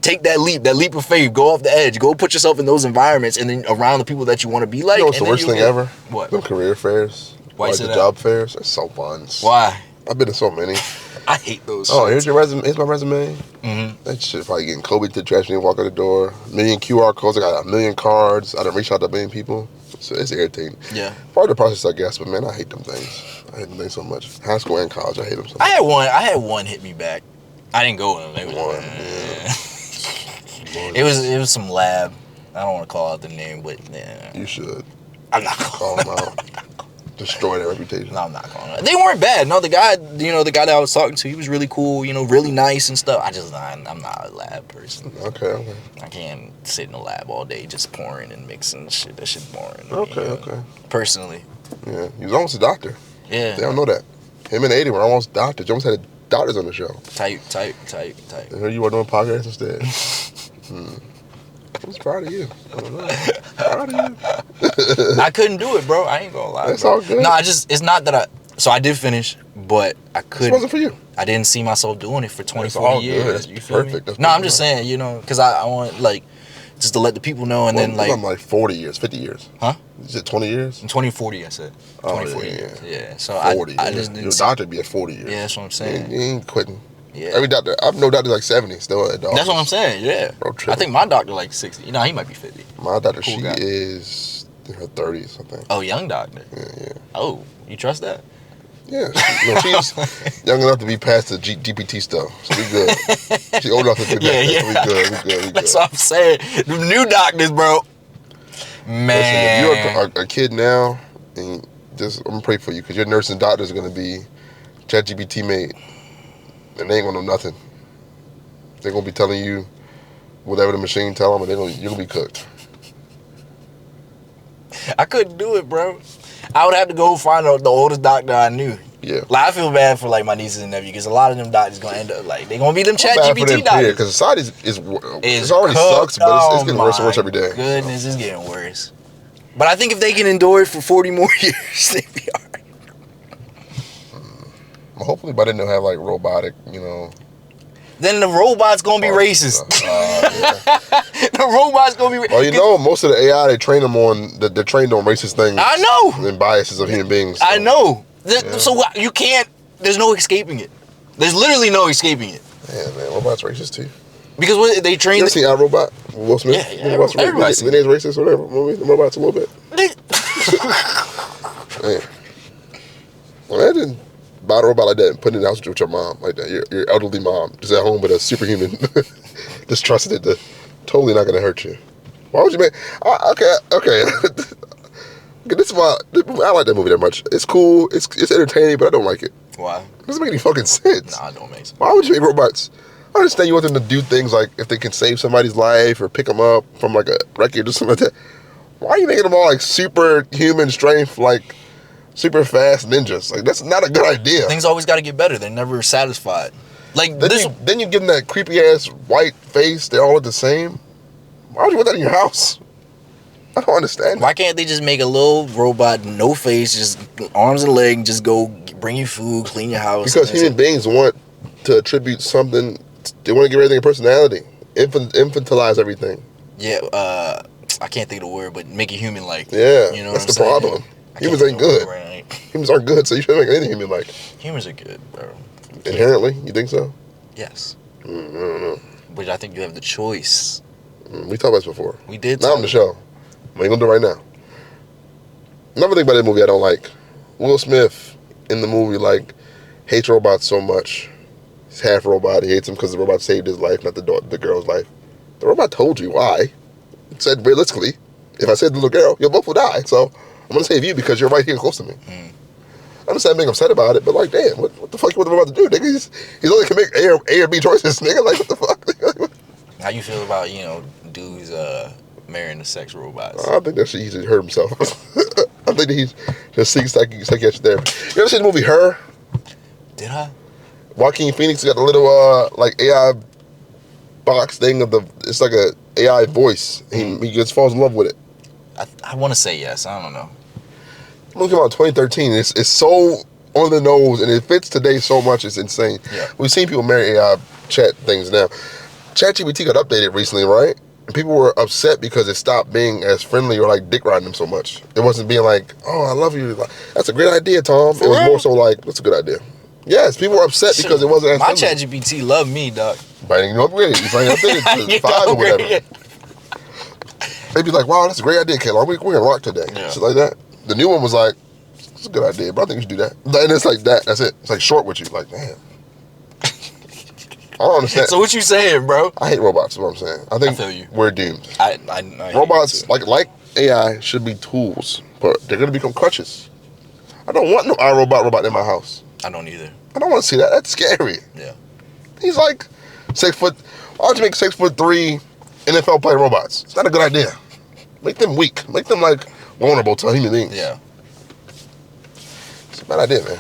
Take that leap of faith. Go off the edge. Go put yourself in those environments, and then around the people that you want to be like. You know what's the worst thing ever? What? Them career fairs. Why like the job fairs. They're so fun. Why? I've been to so many. I hate those. Oh, here's your resume. Here's my resume. Mm-hmm. That shit probably getting Kobe to the trash when you walk out the door. A million QR codes. I got a million cards. I done reached out to a million people. So it's irritating. Yeah. Part of the process, I guess, but man, I hate them things. I hate them things so much. High school and college, I hate them so much. I had one hit me back. I didn't go with them. It was some lab. I don't want to call out the name, but yeah. You should. I'm not call them out. Destroy their reputation. No, I'm not calling them. They weren't bad. No, the guy that I was talking to, he was really cool. You know, really nice and stuff. I'm not a lab person. Okay. I can't sit in the lab all day just pouring and mixing shit. That shit's boring. Okay. Personally. Yeah, he was almost a doctor. Yeah. They don't know that. Him and 80 were almost doctors. You almost had doctors on the show. Tight. And here you are doing podcasts instead. I was proud of you. I don't know. Proud of you. I couldn't do it, bro. I ain't gonna lie. That's all good. No, it's not that so I did finish, but I couldn't. It wasn't for you. I didn't see myself doing it for 40 years. That's perfect. No, I'm just saying, you know, because I want, like, just to let the people know, and then, like... I'm like 40 years, 50 years. Huh? Is it 20 years? In 2040, I said. 2040 years. Yeah, so 40. I just didn't... Your doctor be at 40 years. Yeah, that's what I'm saying. You ain't quitting. Yeah. Every doctor, I've known doctors like 70 still at the office. That's what I'm saying, yeah. Bro, I think my doctor like 60. You know, he might be 50. My doctor, cool she guy. Is in her 30s, I think. Oh, young doctor. Yeah. Oh, you trust that? Yeah. She's young enough to be past the GPT stuff. So we good. She's old enough to do that. Yeah. We good. That's what I'm saying. The new doctors, bro. Man. Listen, if you're a kid now, and I'm gonna pray for you, because your nurse and doctors are gonna be ChatGPT made. And they ain't gonna know nothing. They're gonna be telling you whatever the machine tell them, and you're gonna be cooked. I couldn't do it, bro. I would have to go find the oldest doctor I knew. Yeah. Like, I feel bad for, like, my nieces and nephews, because a lot of them doctors gonna end up, like, they gonna be them ChatGPT doctors. Because society it already sucks, but it's getting worse and worse every day. Goodness, it's getting worse. But I think if they can endure it for 40 more years, they'd be all right. Well, hopefully by then they'll have, like, robotic, you know. Then the robot's gonna be racist. Yeah. The robot's gonna be racist. Well, you know, most of the AI, they're trained on racist things. I know. And biases of human beings. So. I know. Yeah. So you can't, there's no escaping it. There's literally no escaping it. Yeah, man, robots racist too. Because what they train. You ever seen iRobot? Will Smith? Yeah. Everybody's seen it. Racist or whatever. The robots a little bit. Man. Imagine buying a robot like that and putting it in the house with your mom like that. Your elderly mom, just at home with a superhuman, just trusting it to totally not gonna hurt you. Why would you make? Okay. This is why I like that movie that much. It's cool. It's entertaining, but I don't like it. Why? It doesn't make any fucking sense. Nah, it don't make sense. Why would you make robots? I understand you want them to do things like if they can save somebody's life or pick them up from like a wreckage or something like that. Why are you making them all like superhuman strength, like super fast ninjas. Like, that's not a good idea. Things always got to get better. They're never satisfied. Like then you give them that creepy ass white face. They all look the same. Why would you want that in your house? I don't understand. Why can't they just make a little robot, no face, just arms and legs, just go bring you food, clean your house? Because human beings want to attribute something. They want to give everything a personality. Infantilize everything. Yeah, I can't think of the word, but make it human-like. Yeah, you know that's what the I'm saying? problem. Humans ain't good. Right. Humans aren't good, so you shouldn't make anything human-like. Humans are good, bro. Inherently, you think so? Yes. I don't know. But I think you have the choice. We talked about this before. We did. Not on the show. We ain't gonna do it right now. Another thing about that movie I don't like. Will Smith in the movie hates robots so much. He's half robot. He hates him because the robot saved his life, not the girl's life. The robot told you why. It said realistically, if I saved the little girl, you both will die. So I'm gonna save you because you're right here close to me. I understand being upset about it, but damn, what the fuck you want the robot to do, nigga? He's only can make A or B choices, nigga. Like, what the fuck? How you feel about dudes marrying the sex robots? I think that shit he's hurt himself. I think that he's just seeking psychiatric therapy. You ever seen the movie Her? Did I? Joaquin Phoenix got a little AI box thing it's like a AI voice. He just falls in love with it. I want to say yes. I don't know. The movie came out in 2013. It's so on the nose and it fits today so much. It's insane. Yeah. We've seen people marry AI chat things now. ChatGPT got updated recently, right? And people were upset because it stopped being as friendly or dick riding them so much. It wasn't being like, oh, I love you. That's a great idea, Tom. It was more so that's a good idea. Yes, people were upset because it wasn't as my friendly. ChatGPT loved me, dog. But I didn't upgrade it. You finally updated to 5 or whatever. They'd be like, wow, that's a great idea, Kayla. We're going to rock today. Yeah. Shit like that. The new one was like, it's a good idea, but I think you should do that. And it's like that. That's it. It's short with you. Damn. I don't understand. So what you saying, bro? I hate robots, is what I'm saying. I think I feel you. We're doomed. I robots, like AI, should be tools, but they're going to become crutches. I don't want no robot in my house. I don't either. I don't want to see that. That's scary. Yeah. He's 6 foot. Why don't you make 6'3" NFL player robots? It's not a good idea. Make them weak. Make them vulnerable to human beings. Yeah. It's a bad idea, man.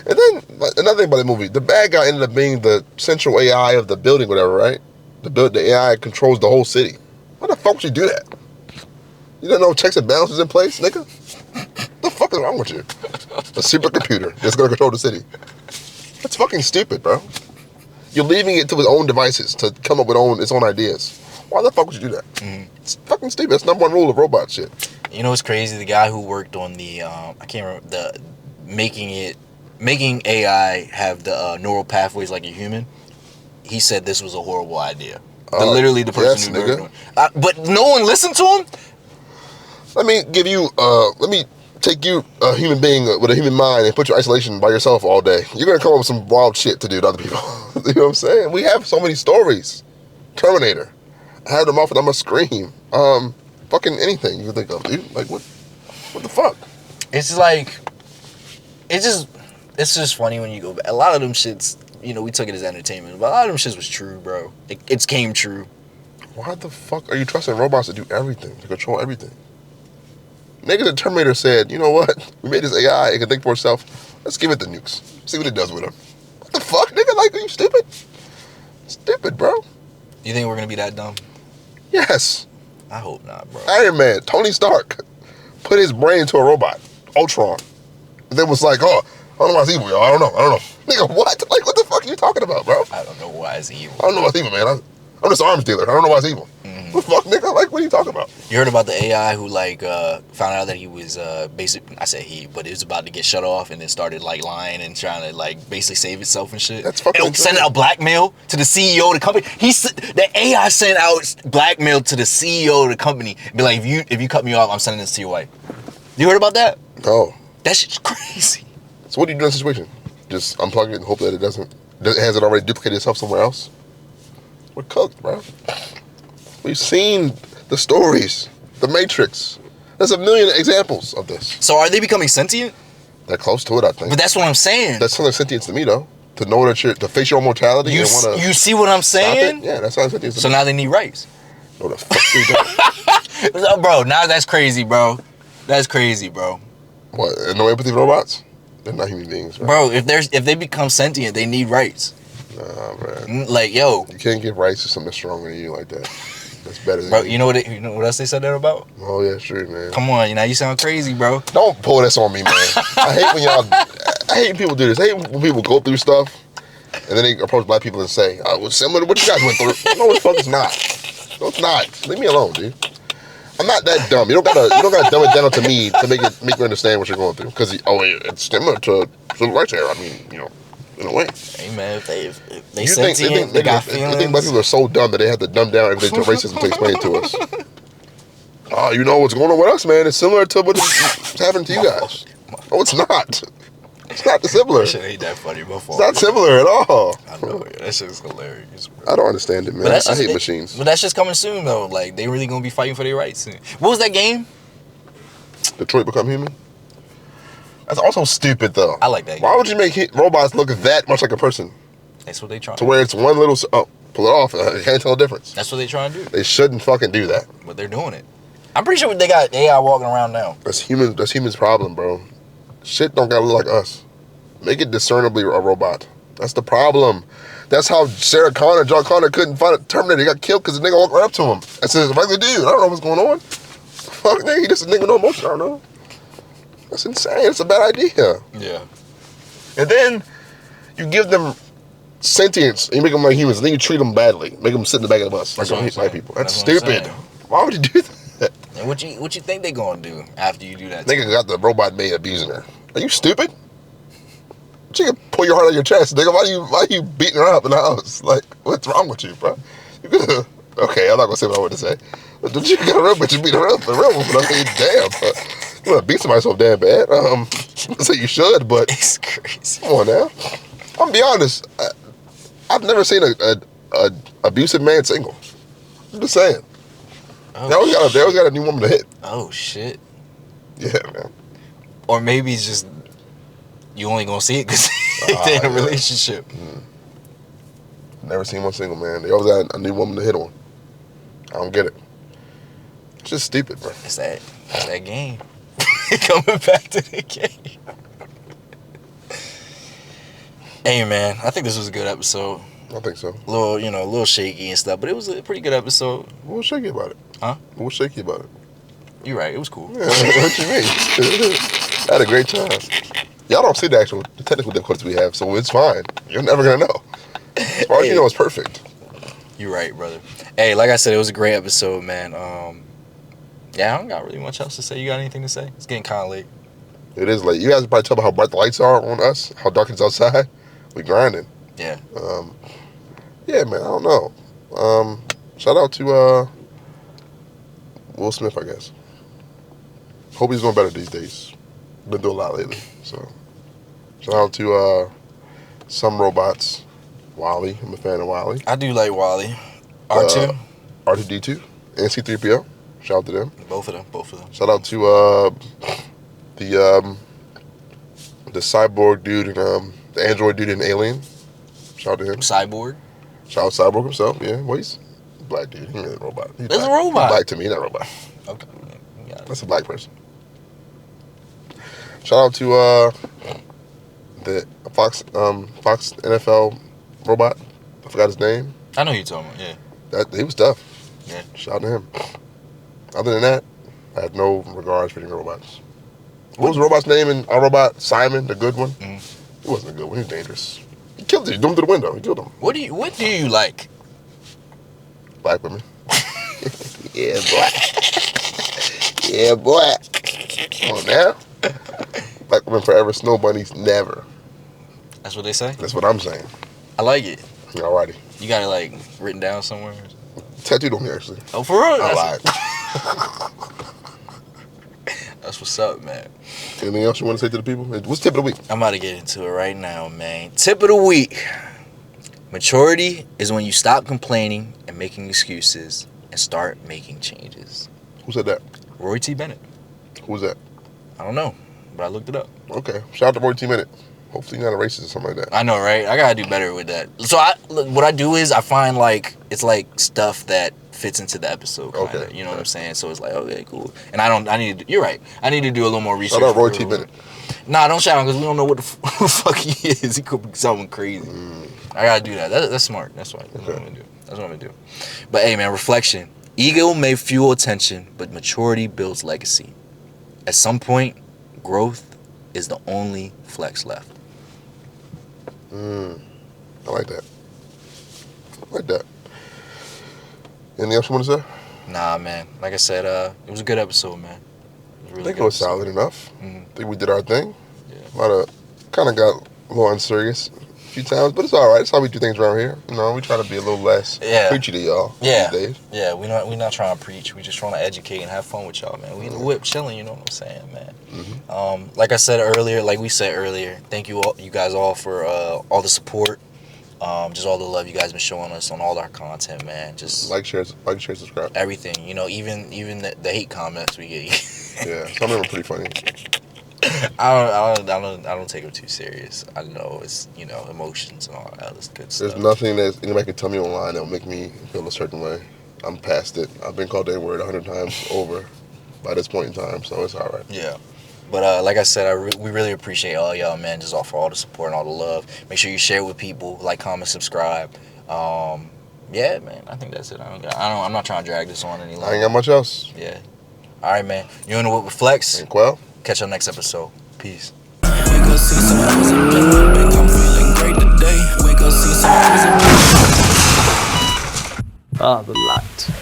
And then another thing about the movie, the bad guy ended up being the central AI of the building, whatever, right? The AI controls the whole city. Why the fuck would you do that? You don't know checks and balances in place, nigga? What the fuck is wrong with you? A supercomputer that's gonna control the city. That's fucking stupid, bro. You're leaving it to its own devices to come up with its own ideas. Why the fuck would you do that? It's fucking stupid. That's number one rule of robot shit. You know what's crazy? The guy who worked on the I can't remember the making AI have the neural pathways like a human. He said this was a horrible idea. Literally the person who worked on it. But no one listened to him. Let me take you, a human being with a human mind, and put you in isolation by yourself all day. You're gonna come up with some wild shit to do to other people. You know what I'm saying? We have so many stories. Terminator. I had them off and I'm gonna scream. Fucking anything you can think of, dude. What the fuck? It's just funny when you go back. A lot of them shits, we took it as entertainment, but a lot of them shits was true, bro. It came true. Why the fuck are you trusting robots to do everything, to control everything? Nigga, the Terminator said, you know what? We made this AI, it can think for itself. Let's give it the nukes. See what it does with them. What the fuck, nigga? Are you stupid? Stupid, bro. You think we're gonna be that dumb? Yes. I hope not, bro. Iron Man, Tony Stark, put his brain into a robot, Ultron. And then was like, oh, I don't know why it's evil, y'all. I don't know. Nigga, what? What the fuck are you talking about, bro? I don't know why it's evil. I don't know why it's evil, man. I'm just an arms dealer. I don't know why it's evil. What the fuck, nigga? What are you talking about? You heard about the AI who found out that he was I said he, but it was about to get shut off and then started lying and trying to basically save itself and shit. That's fucking and sending out blackmail to the CEO of the company. The AI sent out blackmail to the CEO of the company. Be like, if you cut me off, I'm sending this to your wife. You heard about that? No. That shit's crazy. So what do you do in that situation? Just unplug it and hope that has it already duplicated itself somewhere else? We're cooked, bro. We've seen the stories, the Matrix. There's a million examples of this. So are they becoming sentient? They're close to it, I think. But that's what I'm saying. That sounds like sentience to me, though. To know that to face your own mortality you and want to. You see what I'm saying? Yeah, that sounds sentience to me. So now they need rights. No, the fuck they don't. Bro, now that's crazy, bro. That's crazy, bro. What? No empathy for robots? They're not human beings, right? Bro, if they become sentient, they need rights. Nah, man. Like, yo, you can't give rights to something stronger than you like that. That's better than bro. you. You know what else they said that about? Oh yeah, sure, man. Come on, you sound crazy, bro. Don't pull this on me, man. I hate when I hate when people do this. I hate when people go through stuff and then they approach black people and say, "Oh, it's similar to what you guys went through." No, the fuck it's not. No, it's not. Leave me alone, dude. I'm not that dumb. You don't gotta dumb it down to me to make me understand what you're going through. Because it's similar to civil rights era. I mean, in a way. Hey man, if they sentient, they got feelings. You think black people are so dumb that they have to dumb down everything to racism to explain it to us? Oh, you know what's going on with us, man? It's similar to what's happening to you guys. Oh, it's not. It's not similar. That shit ain't that funny, my fault. It's not similar at all. I know, that shit's hilarious, bro. I don't understand it, man. I hate machines. But that's just coming soon, though. Like, they really gonna be fighting for their rights soon. What was that game? Detroit Become Human? That's also stupid, though. I like that game. Why would you make robots look that much like a person? That's what they trying to where it's one little... Oh, pull it off. I can't tell the difference. That's what they trying to do. They shouldn't fucking do that. But they're doing it. I'm pretty sure they got AI walking around now. That's humans' problem, bro. Shit don't gotta look like us. Make it discernibly a robot. That's the problem. That's how Sarah Connor, John Connor couldn't find a Terminator. He got killed because the nigga walked right up to him. I said, it's a regular dude. I don't know what's going on. Fuck, nigga, he just a nigga with no emotion. I don't know. That's insane. It's a bad idea. Yeah. And then you give them sentience and you make them like humans. And then you treat them badly. Make them sit in the back of the bus like white people. That's stupid. Why would you do that? And what you think they gonna do after you do that? Nigga got the robot maid abusing her. Are you stupid? She can pull your heart out of your chest, nigga. Why you beating her up in the house? Like, what's wrong with you, bro? Okay, I'm not gonna say what I want to say. But you got a real bitch, you beat her up, a real woman. I mean, damn, you wanna beat somebody so damn bad? So you should, but it's crazy. Come on now. I'm gonna be honest. I've never seen a abusive man single. I'm just saying. Oh, they always got a new woman to hit. Oh shit. Yeah, man. Or maybe it's just you only gonna see it because they're in a relationship. Never seen one single man. They always got a new woman to hit on. I don't get it. It's just stupid, bro. It's that game. Coming back to the game. Hey man, I think this was a good episode. I think so. A little shaky and stuff, but it was a pretty good episode. What was shaky about it? Huh? What was shaky about it? You're right. It was cool. Yeah, what you mean? I had a great time. Y'all don't see the technical difficulties we have, so it's fine. You're never gonna know. As far as you know, it's perfect. You're right, brother. Hey, like I said, it was a great episode, man. Yeah, I don't got really much else to say. You got anything to say? It's getting kind of late. It is late. You guys probably tell about how bright the lights are on us, how dark it's outside. We grinding. Yeah. Yeah, man. I don't know. Shout out to Will Smith, I guess. Hope he's doing better these days. Been doing a lot lately. So shout out to some robots. Wally. I'm a fan of Wally. I do like Wally. R2. R2D2. And C3PO. Shout out to them. Both of them. Shout out to the cyborg dude and the android dude in Alien. Shout out to him. Cyborg. Shout out Cyborg himself. Yeah. Well, he's a black dude. He's a robot. There's a robot. He's black to me. He's not a robot. Okay. That's a black person. Shout out to the Fox NFL robot. I forgot his name. I know who you're talking about. Yeah. He was tough. Yeah. Shout out to him. Other than that, I had no regards for any robots. What was the robot's name in our robot? Simon, the good one? He wasn't a good one. He was dangerous. He killed him. He threw him through the window. He killed him. What do you like? Black women. Yeah, boy. Yeah, boy. Come on now. Black women forever, snow bunnies never. That's what they say? That's what I'm saying. I like it. Alrighty. You got it like written down somewhere? Tattooed on me, actually. Oh, for real? I lied. That's what's up, man. Anything else you want to say to the people? What's tip of the week? I'm about to get into it right now, man. Tip of the week. Maturity is when you stop complaining and making excuses and start making changes. Who said that? Roy T. Bennett. Who's that? I don't know, but I looked it up. Okay. Shout out to Roy T. Bennett. Hopefully you're not a racist or something like that. I know, right? I gotta do better with that. So what I do is I find like it's like stuff that fits into the episode. Kinda, you know what I'm saying? So it's like, okay, cool. And you're right. I need to do a little more research. Shout out Roy T. Bennett. Nah, don't shout him because we don't know what the fuck he is. He could be something crazy. I gotta do that. That's smart. That's what I'm gonna do. That's what I'm gonna do. But hey, man, reflection. Ego may fuel attention, but maturity builds legacy. At some point, growth is the only flex left. I like that. Anything else you want to say? Nah, man. Like I said, it was a good episode, man. I think it was solid enough. I think we did our thing. Yeah. Kind of got a little unserious a few times, but it's all right. That's how we do things around here. You know, we try to be a little less preachy to y'all these days. Yeah, we're not trying to preach. We just trying to educate and have fun with y'all, man. We in the whip chilling, you know what I'm saying, man. Like I said earlier, thank you all, you guys all for all the support. Just all the love you guys been showing us on all our content, man. Just like, share, subscribe. Everything, you know, even the hate comments we get. Yeah, some of them are pretty funny. I don't take them too serious. I know it's, you know, emotions and all that other good stuff. There's nothing that anybody can tell me online that'll make me feel a certain way. I'm past it. I've been called that word 100 times over by this point in time, so it's all right. Yeah. But like I said, we really appreciate all y'all, man. Just offer all the support and all the love. Make sure you share with people, like, comment, subscribe. Yeah, man. I think that's it. I'm not trying to drag this on any longer. I ain't got much else. Yeah. All right, man. You in the whip with Flex? And Quell. Catch y'all next episode. Peace. Wake up, see some hours in bed. I'm feeling great today. Wake up, see some hours in bed. The light.